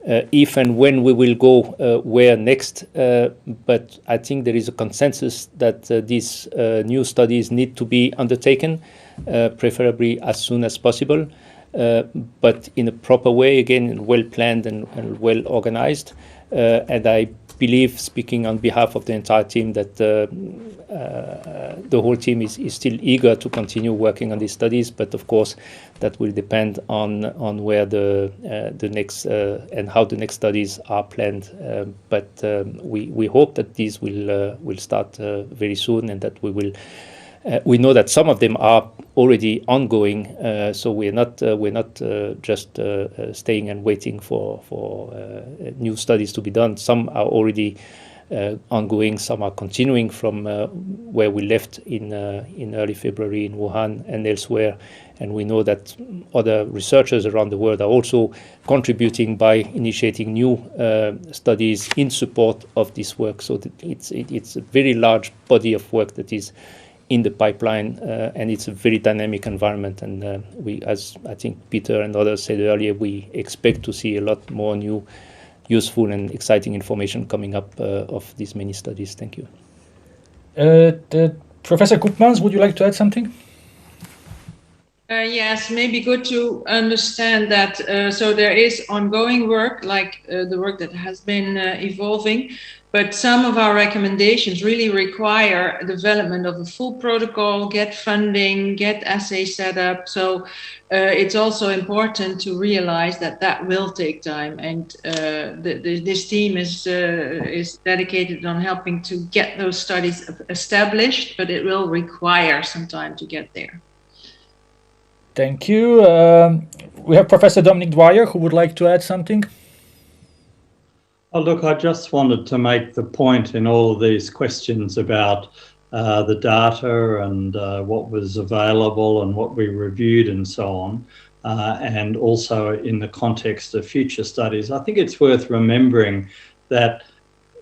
if and when we will go where next. But I think there is a consensus that these new studies need to be undertaken, preferably as soon as possible, but in a proper way, again, well planned and well organized. And I believe, speaking on behalf of the entire team, that the whole team is still eager to continue working on these studies. But of course, that will depend on where the next and how the next studies are planned. But we hope that these will start very soon, and that we will. We know that some of them are already ongoing, so we're not just staying and waiting for new studies to be done. Some are already ongoing. Some are continuing from where we left in early February in Wuhan and elsewhere. And we know that other researchers around the world are also contributing by initiating new studies in support of this work. So it's a very large body of work that is in the pipeline, and it's a very dynamic environment. And we, as I think Peter and others said earlier, we expect to see a lot more new, useful and exciting information coming up of these many studies. Thank you. Professor Koopmans, would you like to add something? Yes, maybe good to understand that. So there is ongoing work, like the work that has been evolving, but some of our recommendations really require development of a full protocol, get funding, get assays set up. So it's also important to realize that that will take time, and this team is dedicated on helping to get those studies established, but it will require some time to get there. Thank you. We have Professor Dominic Dwyer who would like to add something. Oh, look, I just wanted to make the point in all of these questions about the data and what was available and what we reviewed and so on, and also in the context of future studies. I think it's worth remembering that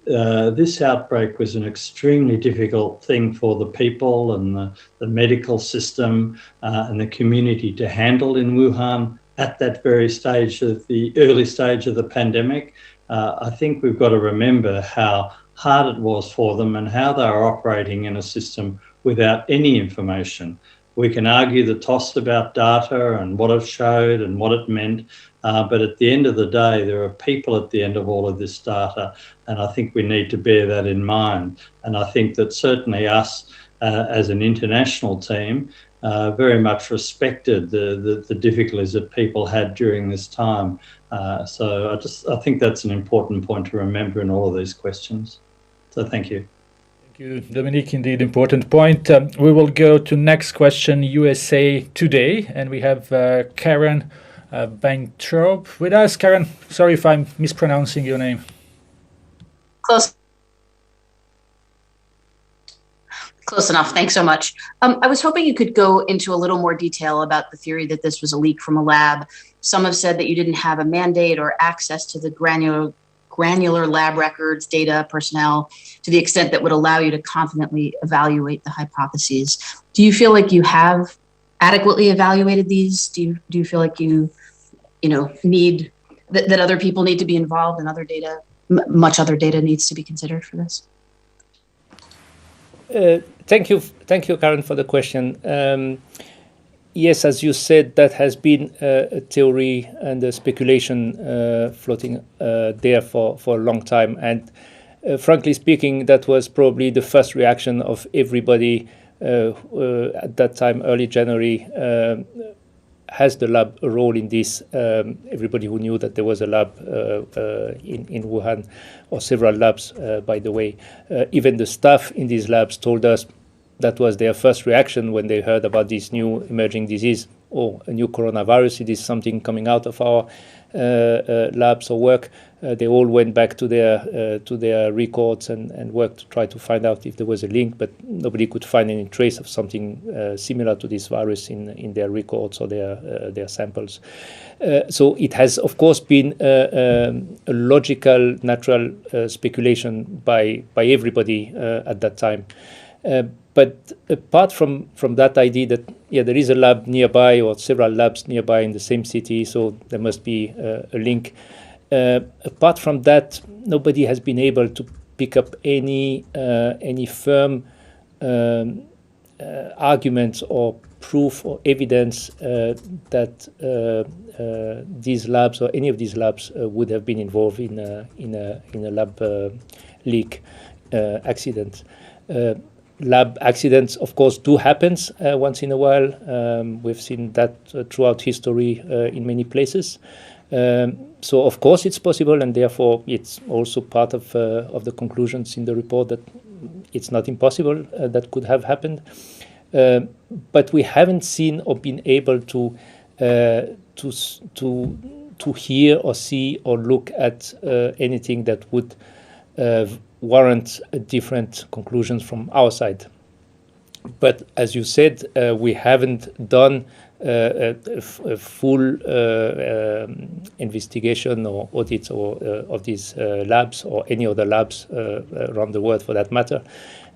this outbreak was an extremely difficult thing for the people and the medical system and the community to handle in Wuhan at that very stage of the early stage of the pandemic. I think we've got to remember how hard it was for them and how they are operating in a system without any information. We can argue the toss about data and what it showed and what it meant, but at the end of the day, there are people at the end of all of this data, and I think we need to bear that in mind. And I think that certainly us as an international team very much respected the difficulties that people had during this time. So I think that's an important point to remember in all of these questions. So thank you. Thank you, Dominique. Indeed, important point. We will go to next question, USA Today, and we have Karen Weintraub with us. Karen, sorry if I'm mispronouncing your name. Close enough. Thanks so much. I was hoping you could go into a little more detail about the theory that this was a leak from a lab. Some have said that you didn't have a mandate or access to the granular lab records, data, personnel, to the extent that would allow you to confidently evaluate the hypotheses. Do you feel like you have adequately evaluated these? Do you feel like you need that other people need to be involved and other data, much other data needs to be considered for this? Thank you, Karen, for the question. Yes, as you said, that has been a theory and a speculation floating there for a long time. And frankly speaking, that was probably the first reaction of everybody at that time, early January. Has the lab a role in this? Everybody who knew that there was a lab in Wuhan, or several labs, by the way. Even the staff in these labs told us that was their first reaction when they heard about this new emerging disease, or a new coronavirus. It is something coming out of our labs or work. They all went back to their records and worked to try to find out if there was a link, but nobody could find any trace of something similar to this virus in their records or their samples. So it has, of course, been a logical, natural speculation by everybody at that time. But apart from that idea that there is a lab nearby or several labs nearby in the same city, so there must be a link. Apart from that, nobody has been able to pick up any firm arguments or proof or evidence that these labs or any of these labs would have been involved in a lab leak accident. Lab accidents, of course, do happen once in a while. We've seen that throughout history in many places. So, of course, it's possible, and therefore it's also part of the conclusions in the report that it's not impossible that could have happened. But we haven't seen or been able to hear or see or look at anything that would warrant different conclusions from our side. But as you said, we haven't done a full investigation or audit of these labs or any other labs around the world for that matter.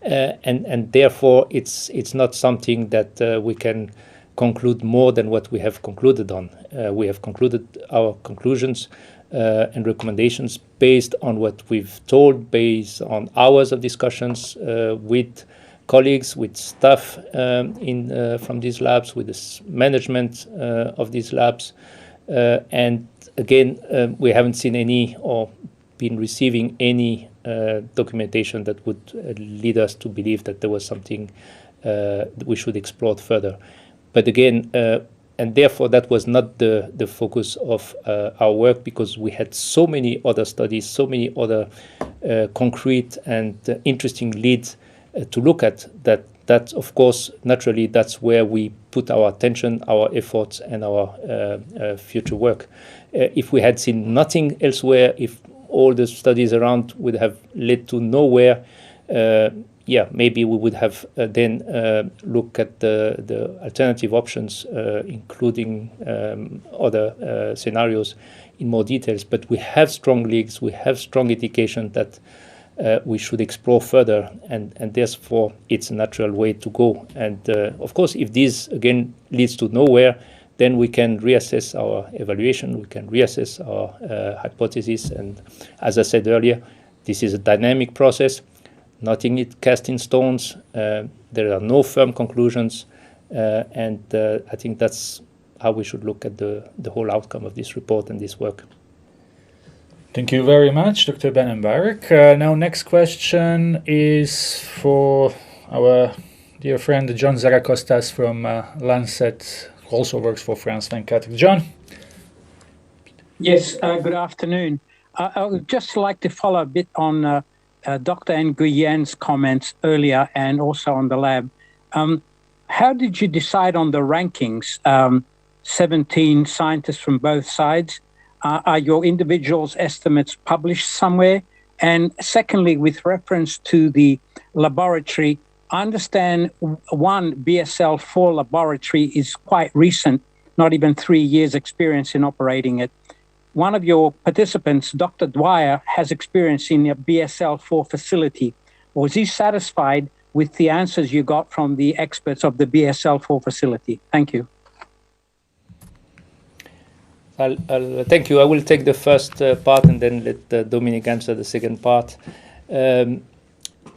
And therefore, it's not something that we can conclude more than what we have concluded on. We have concluded our conclusions and recommendations based on what we've told, based on hours of discussions with colleagues, with staff from these labs, with the management of these labs. And again, we haven't seen any or been receiving any documentation that would lead us to believe that there was something that we should explore further. But again, and therefore that was not the focus of our work, because we had so many other studies, so many other concrete and interesting leads to look at, that of course, naturally, that's where we put our attention, our efforts, and our future work. If we had seen nothing elsewhere, if all the studies around would have led to nowhere, maybe we would have then looked at the alternative options, including other scenarios in more details. But we have strong links, we have strong indication that we should explore further, and therefore it's a natural way to go. And of course, if this again leads to nowhere, then we can reassess our evaluation, we can reassess our hypothesis. And as I said earlier, this is a dynamic process. Nothing is cast in stones. There are no firm conclusions, and I think that's how we should look at the whole outcome of this report and this work. Thank you very much, Dr. Benenbarek. Now, next question is for our dear friend John Zaracostas from Lancet, who also works for France 24. John? Yes, good afternoon. I would just like to follow a bit on Dr. Nguyen's comments earlier and also on the lab. How did you decide on the rankings? 17 scientists from both sides. Are your individuals' estimates published somewhere? And secondly, with reference to the laboratory, I understand one BSL-4 laboratory is quite recent, not even 3 years experience in operating it. One of your participants, Dr. Dwyer, has experience in a BSL-4 facility. Was he satisfied with the answers you got from the experts of the BSL-4 facility? Thank you. Thank you. I will take the first part and then let Dominic answer the second part.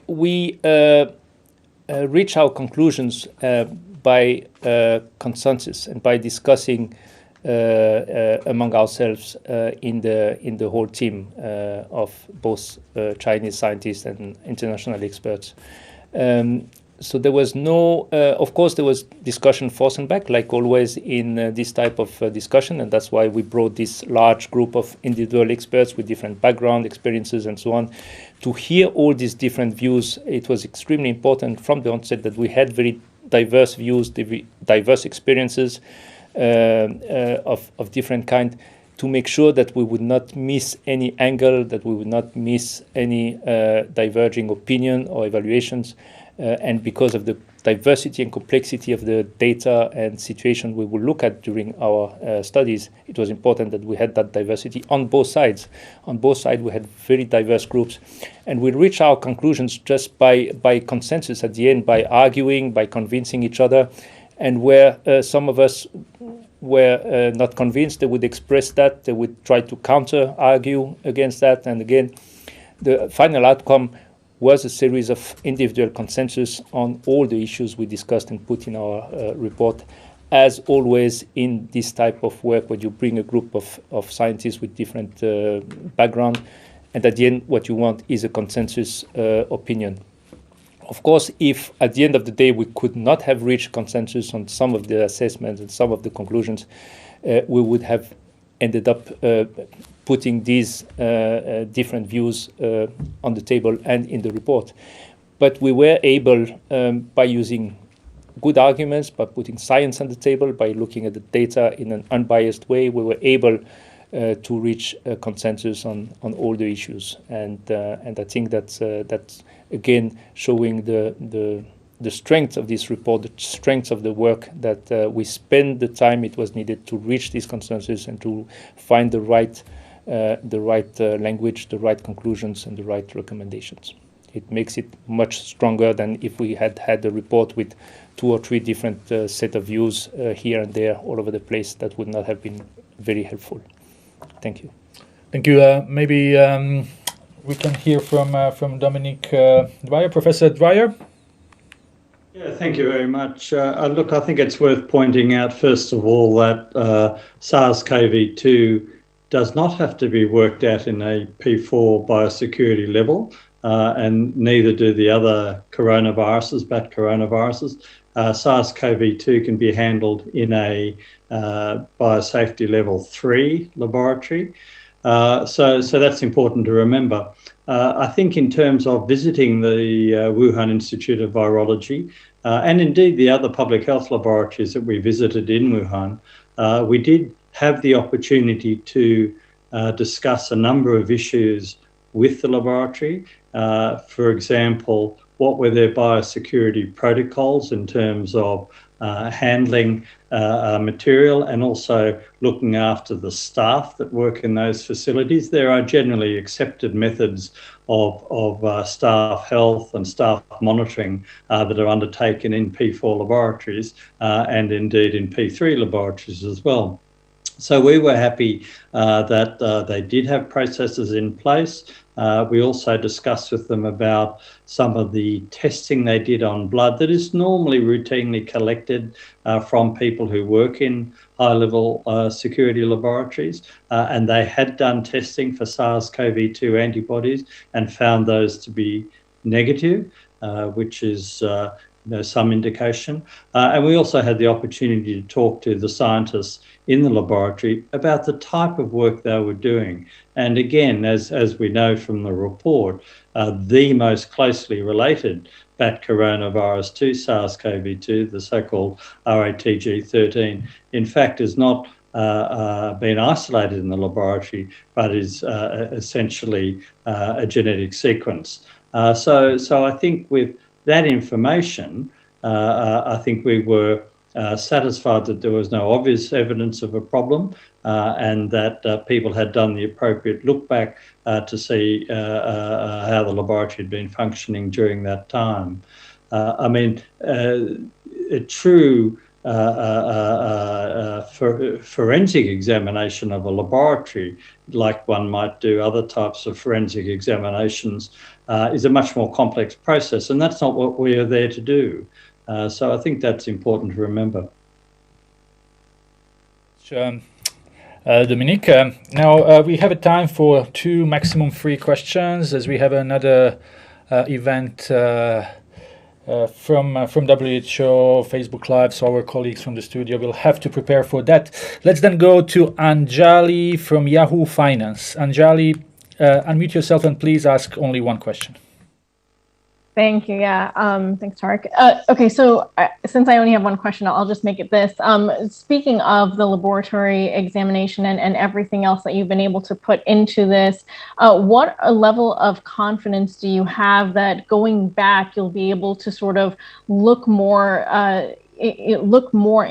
We reach our conclusions by consensus and by discussing among ourselves in the whole team of both Chinese scientists and international experts. So there was no, of course, there was discussion forth and back, like always in this type of discussion, and that's why we brought this large group of individual experts with different background, experiences, and so on, to hear all these different views. It was extremely important from the onset that we had very diverse views, diverse experiences of different kind, to make sure that we would not miss any angle, that we would not miss any diverging opinion or evaluations. And because of the diversity and complexity of the data and situation we will look at during our studies, it was important that we had that diversity on both sides. On both sides, we had very diverse groups. And we reached our conclusions just by consensus at the end, by arguing, by convincing each other. And where some of us were not convinced, they would express that, they would try to counter-argue against that. And again, the final outcome was a series of individual consensus on all the issues we discussed and put in our report. As always in this type of work, where you bring a group of scientists with different background, and at the end what you want is a consensus opinion. Of course, if at the end of the day we could not have reached consensus on some of the assessments and some of the conclusions, we would have ended up putting these different views on the table and in the report. But we were able, by using good arguments, by putting science on the table, by looking at the data in an unbiased way, we were able to reach a consensus on all the issues. And I think that's again showing the strength of this report, the strength of the work that we spent the time it was needed to reach this consensus and to find the right language, the right conclusions, and the right recommendations. It makes it much stronger than if we had a report with 2 or 3 different set of views here and there all over the place. That would not have been very helpful. Thank you. Thank you. Maybe we can hear from Dominique Dwyer, Professor Dwyer. Yeah, thank you very much. Look, I think it's worth pointing out, first of all, that SARS-CoV-2 does not have to be worked at in a P4 biosecurity level, and neither do the other coronaviruses, bat coronaviruses. SARS-CoV-2 can be handled in a biosafety level 3 laboratory. So that's important to remember. I think in terms of visiting the Wuhan Institute of Virology, and indeed the other public health laboratories that we visited in Wuhan, we did have the opportunity to discuss a number of issues with the laboratory. For example, what were their biosecurity protocols in terms of handling material and also looking after the staff that work in those facilities. There are generally accepted methods of staff health and staff monitoring that are undertaken in P4 laboratories and indeed in P3 laboratories as well. So we were happy that they did have processes in place. We also discussed with them about some of the testing they did on blood that is normally routinely collected from people who work in high-level security laboratories. And they had done testing for SARS-CoV-2 antibodies and found those to be negative, which is some indication. And we also had the opportunity to talk to the scientists in the laboratory about the type of work they were doing. And again, as we know from the report, the most closely related bat coronavirus to SARS-CoV-2, the so-called RATG13, in fact is not been isolated in the laboratory, but is essentially a genetic sequence. So I think with that information, I think we were satisfied that there was no obvious evidence of a problem and that people had done the appropriate look back to see how the laboratory had been functioning during that time. I mean, a true forensic examination of a laboratory, like one might do other types of forensic examinations, is a much more complex process, and that's not what we are there to do. So I think that's important to remember. Dominique, now we have a time for 2, maximum 3 questions, as we have another event from WHO Facebook Live, so our colleagues from the studio will have to prepare for that. Let's then go to Anjali from Yahoo Finance. Anjali, unmute yourself and please ask only 1 question. Thank you. Yeah. Thanks, Tarek. Okay, so since I only have 1 question, I'll just make it this. Speaking of the laboratory examination and everything else that you've been able to put into this, what level of confidence do you have that going back, you'll be able to sort of look more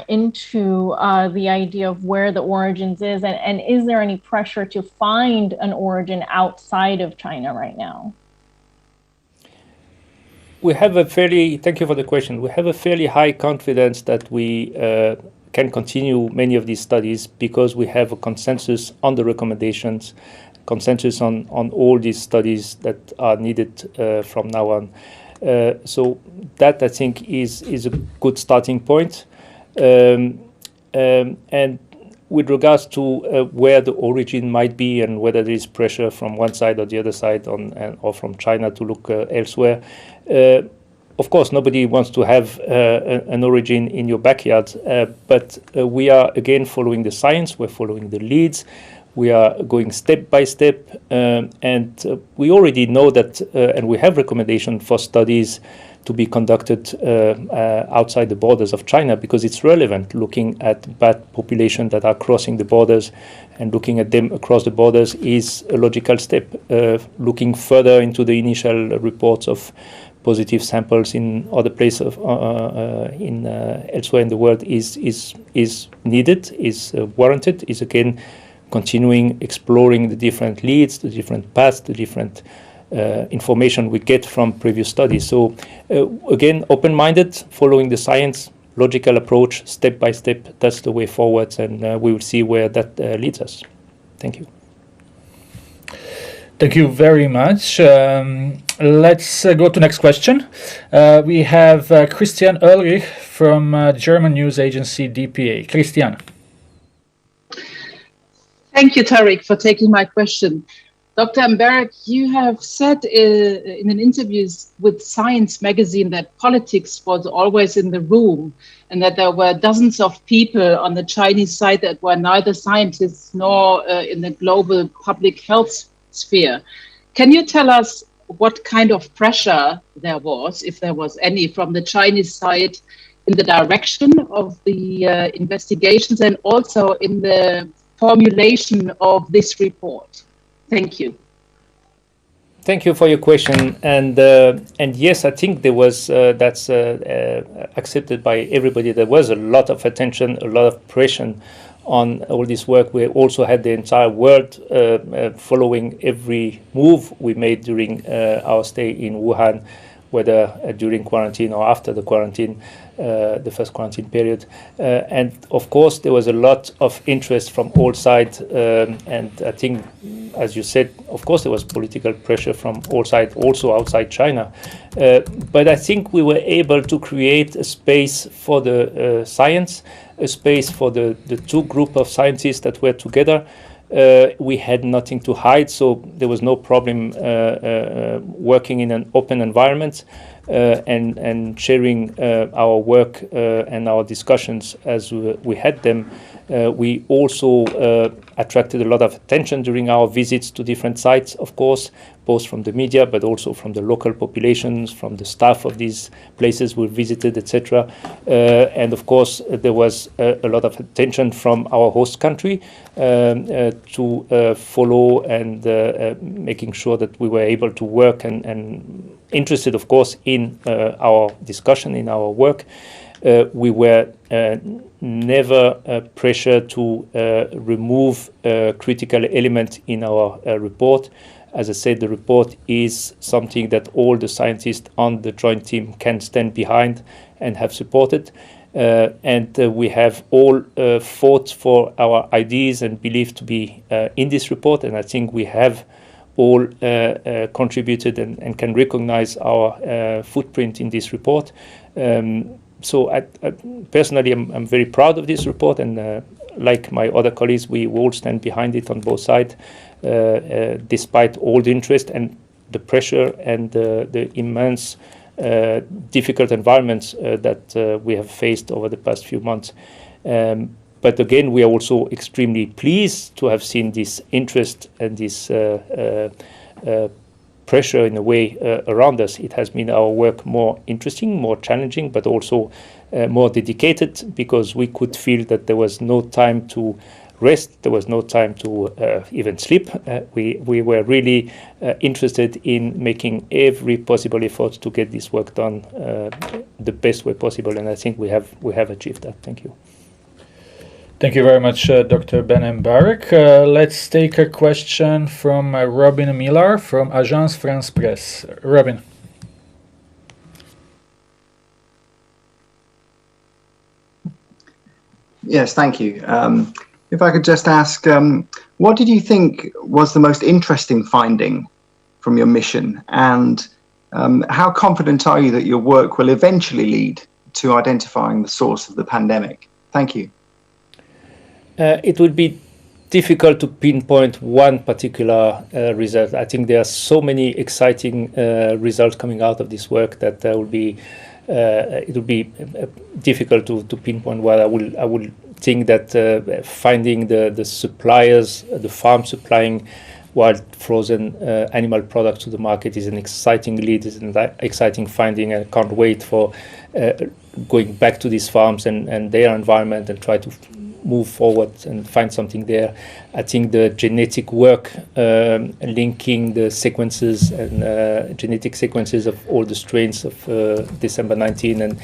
into the idea of where the origins is, and is there any pressure to find an origin outside of China right now? We have thank you for the question. We have a fairly high confidence that we can continue many of these studies because we have a consensus on the recommendations, consensus on all these studies that are needed from now on. So that I think is a good starting point. And with regards to where the origin might be and whether there is pressure from one side or the other side or from China to look elsewhere, of course, nobody wants to have an origin in your backyard, but we are again following the science, we're following the leads, we are going step by step, and we already know that, and we have recommendations for studies to be conducted outside the borders of China, because it's relevant. Looking at bat populations that are crossing the borders and looking at them across the borders is a logical step. Looking further into the initial reports of positive samples in other places elsewhere in the world is needed, is warranted, is again continuing exploring the different leads, the different paths, the different information we get from previous studies. So again, open-minded, following the science, logical approach, step by step. That's the way forward, and we will see where that leads us. Thank you. Thank you very much. Let's go to next question. We have Christian Ulrich from German news agency DPA. Christian. Thank you, Tariq, for taking my question. Dr. Mbarek, you have said in an interview with Science magazine that politics was always in the room and that there were dozens of people on the Chinese side that were neither scientists nor in the global public health sphere. Can you tell us what kind of pressure there was, if there was any, from the Chinese side in the direction of the investigations and also in the formulation of this report? Thank you. Thank you for your question. And yes, I think there was that's accepted by everybody. There was a lot of attention, a lot of pressure on all this work. We also had the entire world following every move we made during our stay in Wuhan, whether during quarantine or after the quarantine, the first quarantine period. And of course, there was a lot of interest from all sides. And I think, as you said, of course, there was political pressure from all sides, also outside China. But I think we were able to create a space for the science, a space for the two group of scientists that were together. We had nothing to hide, so there was no problem working in an open environment and sharing our work and our discussions as we had them. We also attracted a lot of attention during our visits to different sites, of course, both from the media, but also from the local populations, from the staff of these places we visited, etc. And of course, there was a lot of attention from our host country to follow and making sure that we were able to work and interested, of course, in our discussion, in our work. We were never pressured to remove a critical element in our report. As I said, the report is something that all the scientists on the joint team can stand behind and have supported. And we have all fought for our ideas and beliefs to be in this report. And I think we have all contributed and can recognize our footprint in this report. So I personally, I'm very proud of this report, and like my other colleagues, we all stand behind it on both sides, despite all the interest and the pressure and the immense difficult environments that we have faced over the past few months. But again, we are also extremely pleased to have seen this interest and this pressure in a way around us. It has made our work more interesting, more challenging, but also more dedicated, because we could feel that there was no time to rest, there was no time to even sleep. We were really interested in making every possible effort to get this work done the best way possible, and I think we have achieved that. Thank you. Thank you very much, Dr. Ben Mbarek. Let's take a question from Robin Millar from Agence France Presse. Robin. Yes, thank you. If I could just ask, what did you think was the most interesting finding from your mission? And how confident are you that your work will eventually lead to identifying the source of the pandemic? Thank you. It would be difficult to pinpoint one particular result. I think there are so many exciting results coming out of this work that it would be difficult to pinpoint what I will think that finding the suppliers, the farm supplying wild frozen animal products to the market is an exciting lead, is an exciting finding, and I can't wait for going back to these farms and their environment and try to move forward and find something there. I think the genetic work linking the sequences and genetic sequences of all the strains of December 19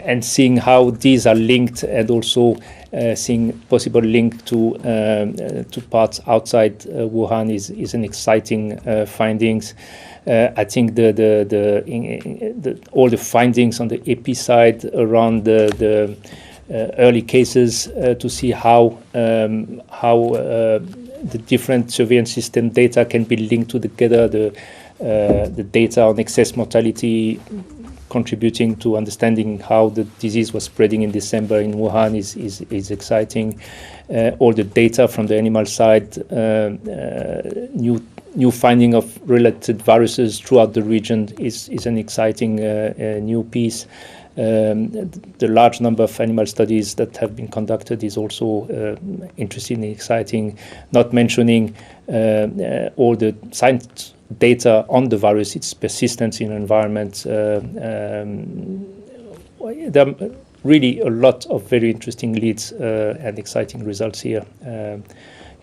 and seeing how these are linked, and also seeing possible link to parts outside Wuhan is an exciting findings. I think all the findings on the epi side around the early cases to see how the different surveillance system data can be linked together, the data on excess mortality contributing to understanding how the disease was spreading in December in Wuhan is exciting. All the data from the animal side, new finding of related viruses throughout the region is an exciting new piece. The large number of animal studies that have been conducted is also interesting and exciting, not mentioning all the science data on the virus, its persistence in environment. There are really a lot of very interesting leads and exciting results here.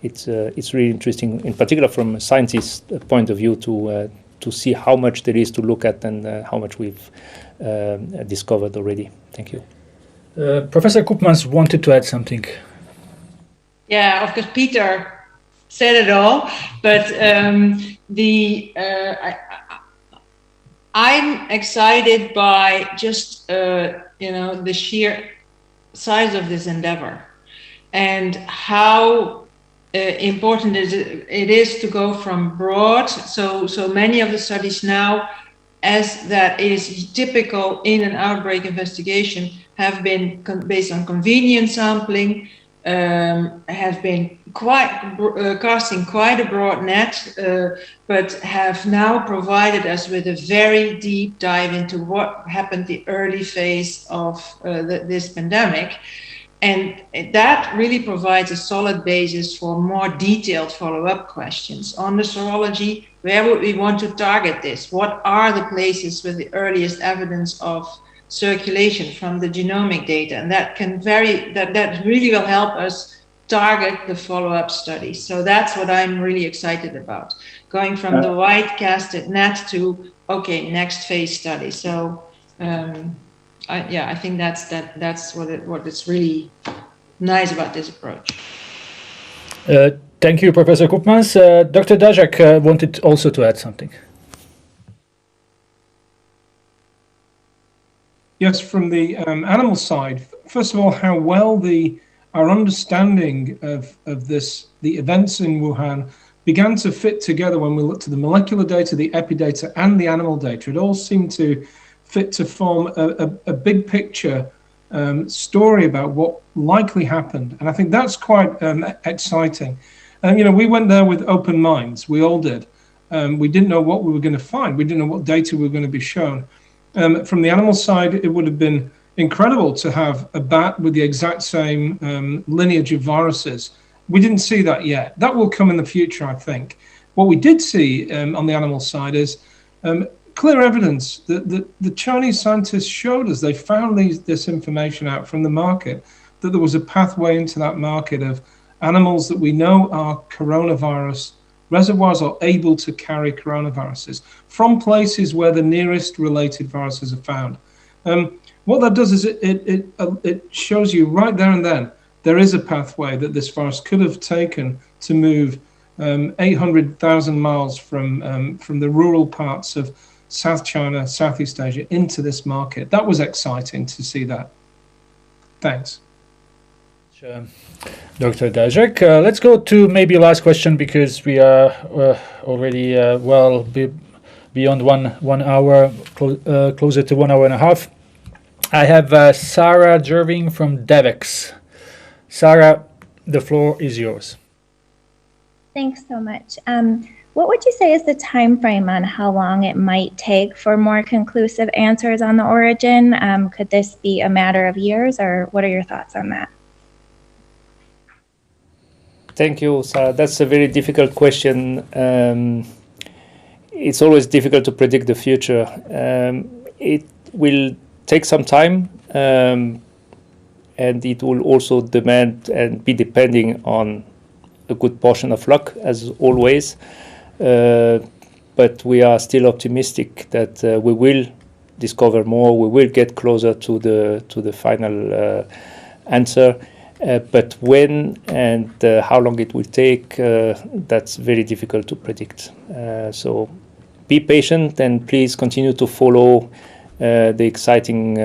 It's really interesting, in particular from a scientist's point of view, to see how much there is to look at and how much we've discovered already. Thank you. Professor Koopmans wanted to add something. Yeah, of course, Peter said it all, but I'm excited by just the sheer size of this endeavor and how important it is to go from broad. So many of the studies now, as that is typical in an outbreak investigation, have been based on convenient sampling, have been casting quite a broad net, but have now provided us with a very deep dive into what happened the early phase of this pandemic. And that really provides a solid basis for more detailed follow-up questions on the serology. Where would we want to target this? What are the places with the earliest evidence of circulation from the genomic data? And that can that really will help us target the follow-up studies. So that's what I'm really excited about. Going from the wide casted net to, okay, next phase study. So I think that's what is really nice about this approach. Thank you, Professor Koopmans. Dr. Daszak wanted also to add something. Yes, from the animal side, first of all, how well our understanding of the events in Wuhan began to fit together when we looked at the molecular data, the epi data, and the animal data. It all seemed to fit to form a big picture story about what likely happened. And I think that's quite exciting. And, we went there with open minds. We all did. We didn't know what we were going to find. We didn't know what data we were going to be shown. From the animal side, it would have been incredible to have a bat with the exact same lineage of viruses. We didn't see that yet. That will come in the future, I think. What we did see on the animal side is clear evidence that the Chinese scientists showed us. They found this information out from the market, that there was a pathway into that market of animals that we know are coronavirus reservoirs, are able to carry coronaviruses from places where the nearest related viruses are found. What that does is it shows you right there and then there is a pathway that this virus could have taken to move 800,000 miles from the rural parts of South China, Southeast Asia into this market. That was exciting to see that. Thanks. Dr. Daszak. Let's go to maybe last question, because we are already beyond 1 hour, closer to 1 hour and a half. I have Sarah Jerving from Devex. Sarah, the floor is yours. Thanks so much. What would you say is the time frame on how long it might take for more conclusive answers on the origin? Could this be a matter of years, or what are your thoughts on that? Thank you, Sarah. That's a very difficult question. It's always difficult to predict the future. It will take some time, and it will also demand and be depending on a good portion of luck, as always. But we are still optimistic that we will discover more. We will get closer to the final answer. But when and how long it will take, that's very difficult to predict. So be patient and please continue to follow the exciting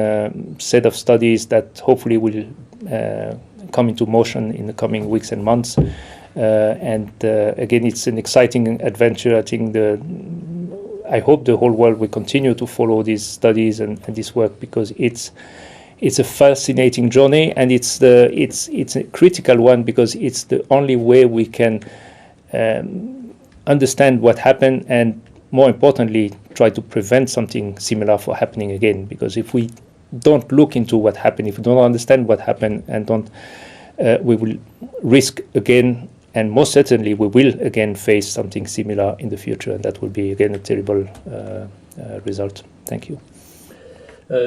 set of studies that hopefully will come into motion in the coming weeks and months. And again, it's an exciting adventure. I think I hope the whole world will continue to follow these studies and this work, because it's a fascinating journey, and it's a critical one, because it's the only way we can understand what happened, and more importantly, try to prevent something similar from happening again. Because if we don't look into what happened, if we don't understand what happened, and we will risk again, and most certainly we will again face something similar in the future, and that will be again a terrible result. Thank you.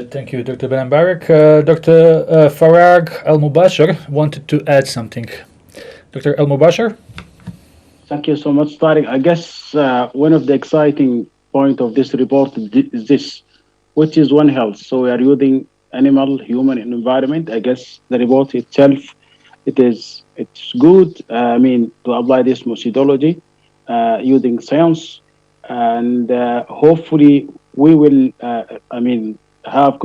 Thank you, Dr. Ben Mbarak. Dr. Farag Al-Mubashir wanted to add something. Dr. Al-Mubashir? Thank you so much, Tariq. I guess one of the exciting points of this report is this, which is One Health. So we are using animal, human, and environment. I guess the report itself, it's good. To apply this methodology using science, and hopefully we will. We will have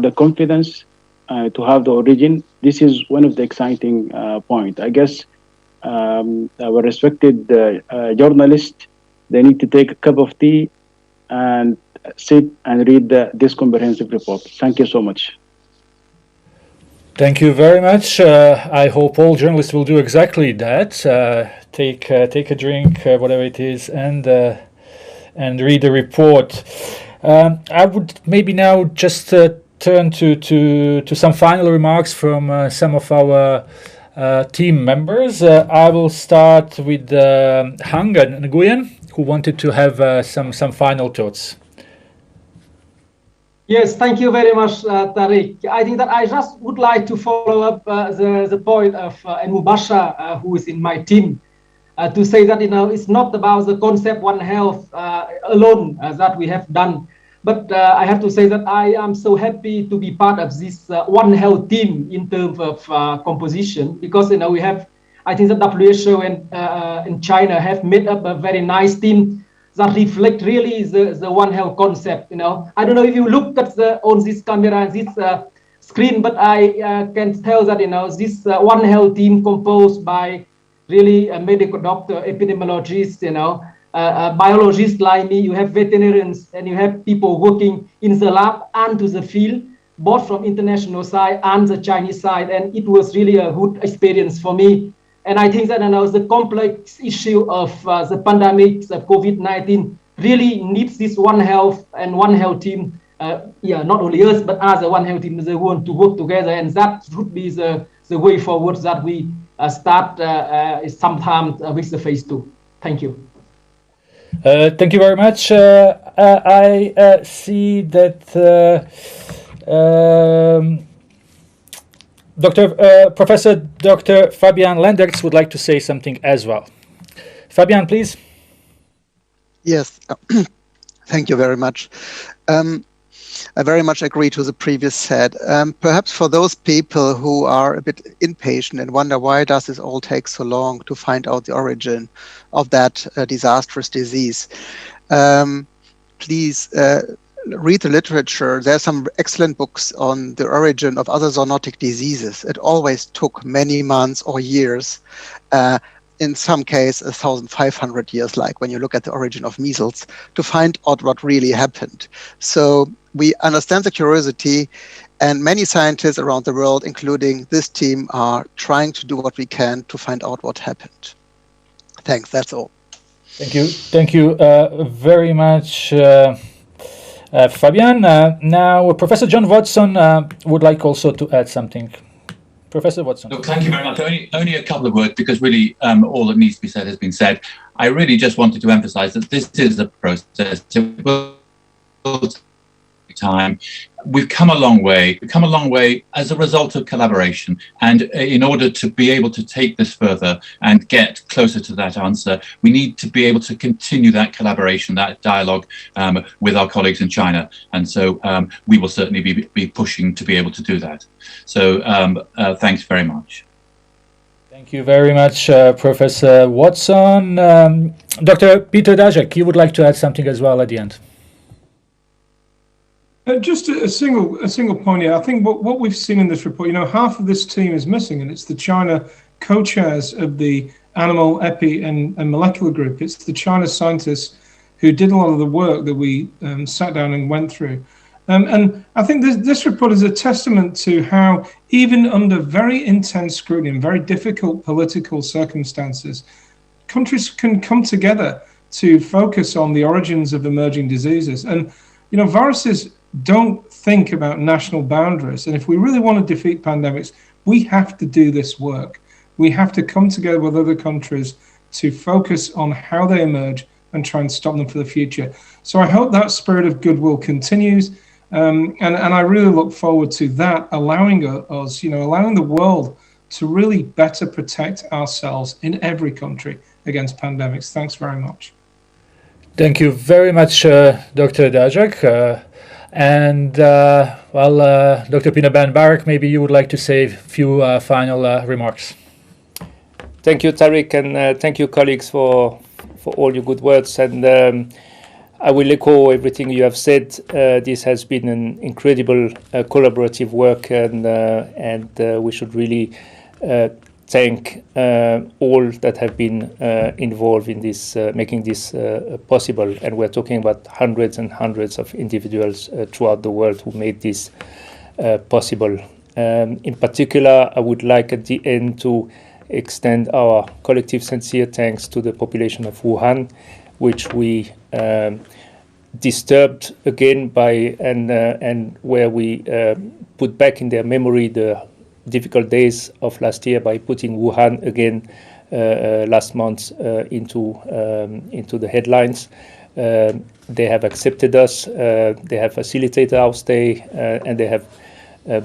the confidence to have the origin. This is one of the exciting points. I guess our respected journalists, they need to take a cup of tea and sit and read this comprehensive report. Thank you so much. Thank you very much. I hope all journalists will do exactly that. Take a drink, whatever it is, and read the report. I would maybe now just turn to some final remarks from some of our team members. I will start with Hang Nguyen, who wanted to have some final thoughts. Yes, thank you very much, Tariq. I think that I just would like to follow up the point of Mubashir, who is in my team, to say that it's not about the concept One Health alone that we have done, but I have to say that I am so happy to be part of this One Health team in terms of composition, because we have, I think the WHO and in China have made up a very nice team that reflect really the One Health concept. I don't know if you looked at on this camera and this screen, but I can tell that this One Health team composed by really a medical doctor, epidemiologists, biologists like me. You have veterinarians, and you have people working in the lab and to the field, both from international side and the Chinese side, and it was really a good experience for me. And I think that the complex issue of the pandemic, the COVID-19, really needs this One Health and One Health team. Not only us, but as a One Health team, they want to work together, and that should be the way forward that we start sometime with the phase 2. Thank you. Thank you very much. I see that Professor Dr. Fabian Lendertz would like to say something as well. Fabian, please. Yes, thank you very much. I very much agree to the previous said. Perhaps for those people who are a bit impatient and wonder why does this all take so long to find out the origin of that disastrous disease, please read the literature. There are some excellent books on the origin of other zoonotic diseases. It always took many months or years, in some cases 1,500 years, like when you look at the origin of measles, to find out what really happened. So we understand the curiosity, and many scientists around the world, including this team, are trying to do what we can to find out what happened. Thanks, that's all. Thank you very much. Fabian. Now, Professor John Watson would like also to add something. Professor Watson. Look, thank you very much. Only a couple of words, because really all that needs to be said has been said. I really just wanted to emphasize that this is a process. It will take time. We've come a long way. We've come a long way as a result of collaboration. And in order to be able to take this further and get closer to that answer, we need to be able to continue that collaboration, that dialogue with our colleagues in China. And so we will certainly be pushing to be able to do that. So thanks very much. Thank you very much, Professor Watson. Dr. Peter Daszak, you would like to add something as well at the end? Just a single point here. I think what we've seen in this report, half of this team is missing, and it's the China co-chairs of the animal, epi, and molecular group. It's the China scientists who did a lot of the work that we sat down and went through. And I think this report is a testament to how, even under very intense scrutiny and very difficult political circumstances, countries can come together to focus on the origins of emerging diseases. And, viruses don't think about national boundaries. And if we really want to defeat pandemics, we have to do this work. We have to come together with other countries to focus on how they emerge and try and stop them for the future. So I hope that spirit of goodwill continues. And I really look forward to that, allowing us, allowing the world to really better protect ourselves in every country against pandemics. Thanks very much. Thank you very much, Dr. Daszak. Dr. Pina Ben-Barak, maybe you would like to say a few final remarks. Thank you, Tariq, and thank you, colleagues, for all your good words. And I will echo everything you have said. This has been an incredible collaborative work, and we should really thank all that have been involved in this, making this possible. And we're talking about hundreds and hundreds of individuals throughout the world who made this possible. In particular, I would like at the end to extend our collective sincere thanks to the population of Wuhan, which we disturbed again by and where we put back in their memory the difficult days of last year by putting Wuhan again last month into the headlines. They have accepted us, they have facilitated our stay, and they have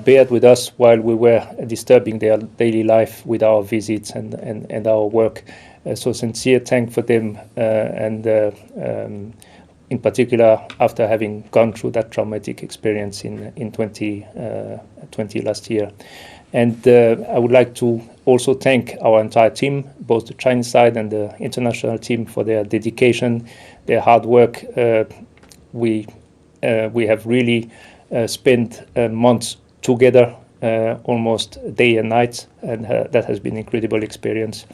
bared with us while we were disturbing their daily life with our visits and our work. So sincere thanks for them, and in particular after having gone through that traumatic experience in 2020 last year. And I would like to also thank our entire team, both the Chinese side and the international team, for their dedication, their hard work. We have really spent months together, almost day and night, and that has been an incredible experience.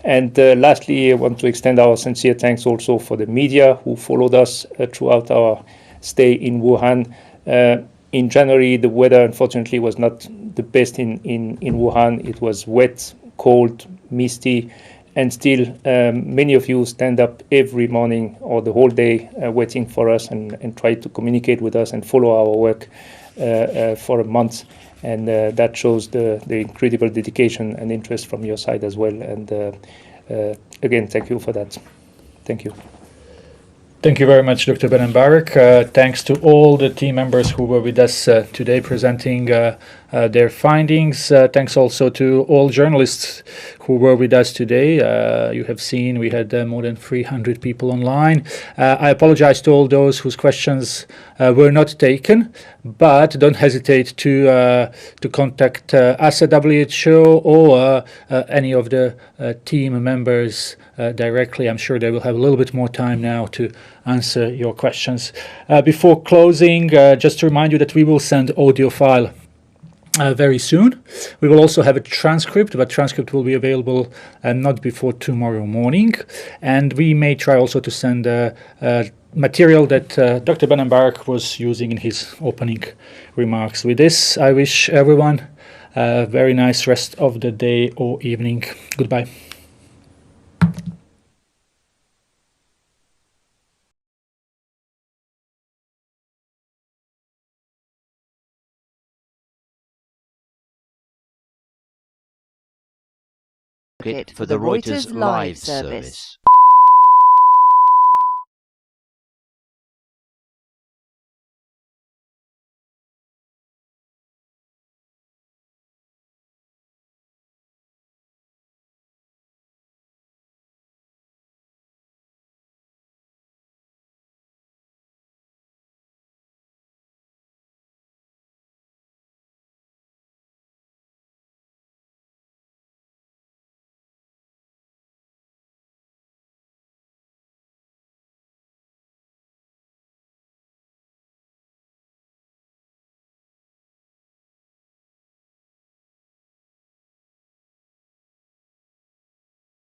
And lastly, I want to extend our sincere thanks also for the media who followed us throughout our stay in Wuhan. In January, the weather unfortunately was not the best in Wuhan. It was wet, cold, misty, and still many of you stand up every morning or the whole day waiting for us and try to communicate with us and follow our work for a month. And that shows the incredible dedication and interest from your side as well. And again, thank you for that. Thank you. Thank you very much, Dr. Ben-Barak. Thanks to all the team members who were with us today presenting their findings. Thanks also to all journalists who were with us today. You have seen we had more than 300 people online. I apologize to all those whose questions were not taken, but don't hesitate to contact us at WHO or any of the team members directly. I'm sure they will have a little bit more time now to answer your questions. Before closing, just to remind you that we will send audio file very soon. We will also have a transcript, but transcript will be available not before tomorrow morning. And we may try also to send material that Dr. Ben-Barak was using in his opening remarks. With this, I wish everyone a very nice rest of the day or evening. Goodbye. Pocket for the Reuters Live service.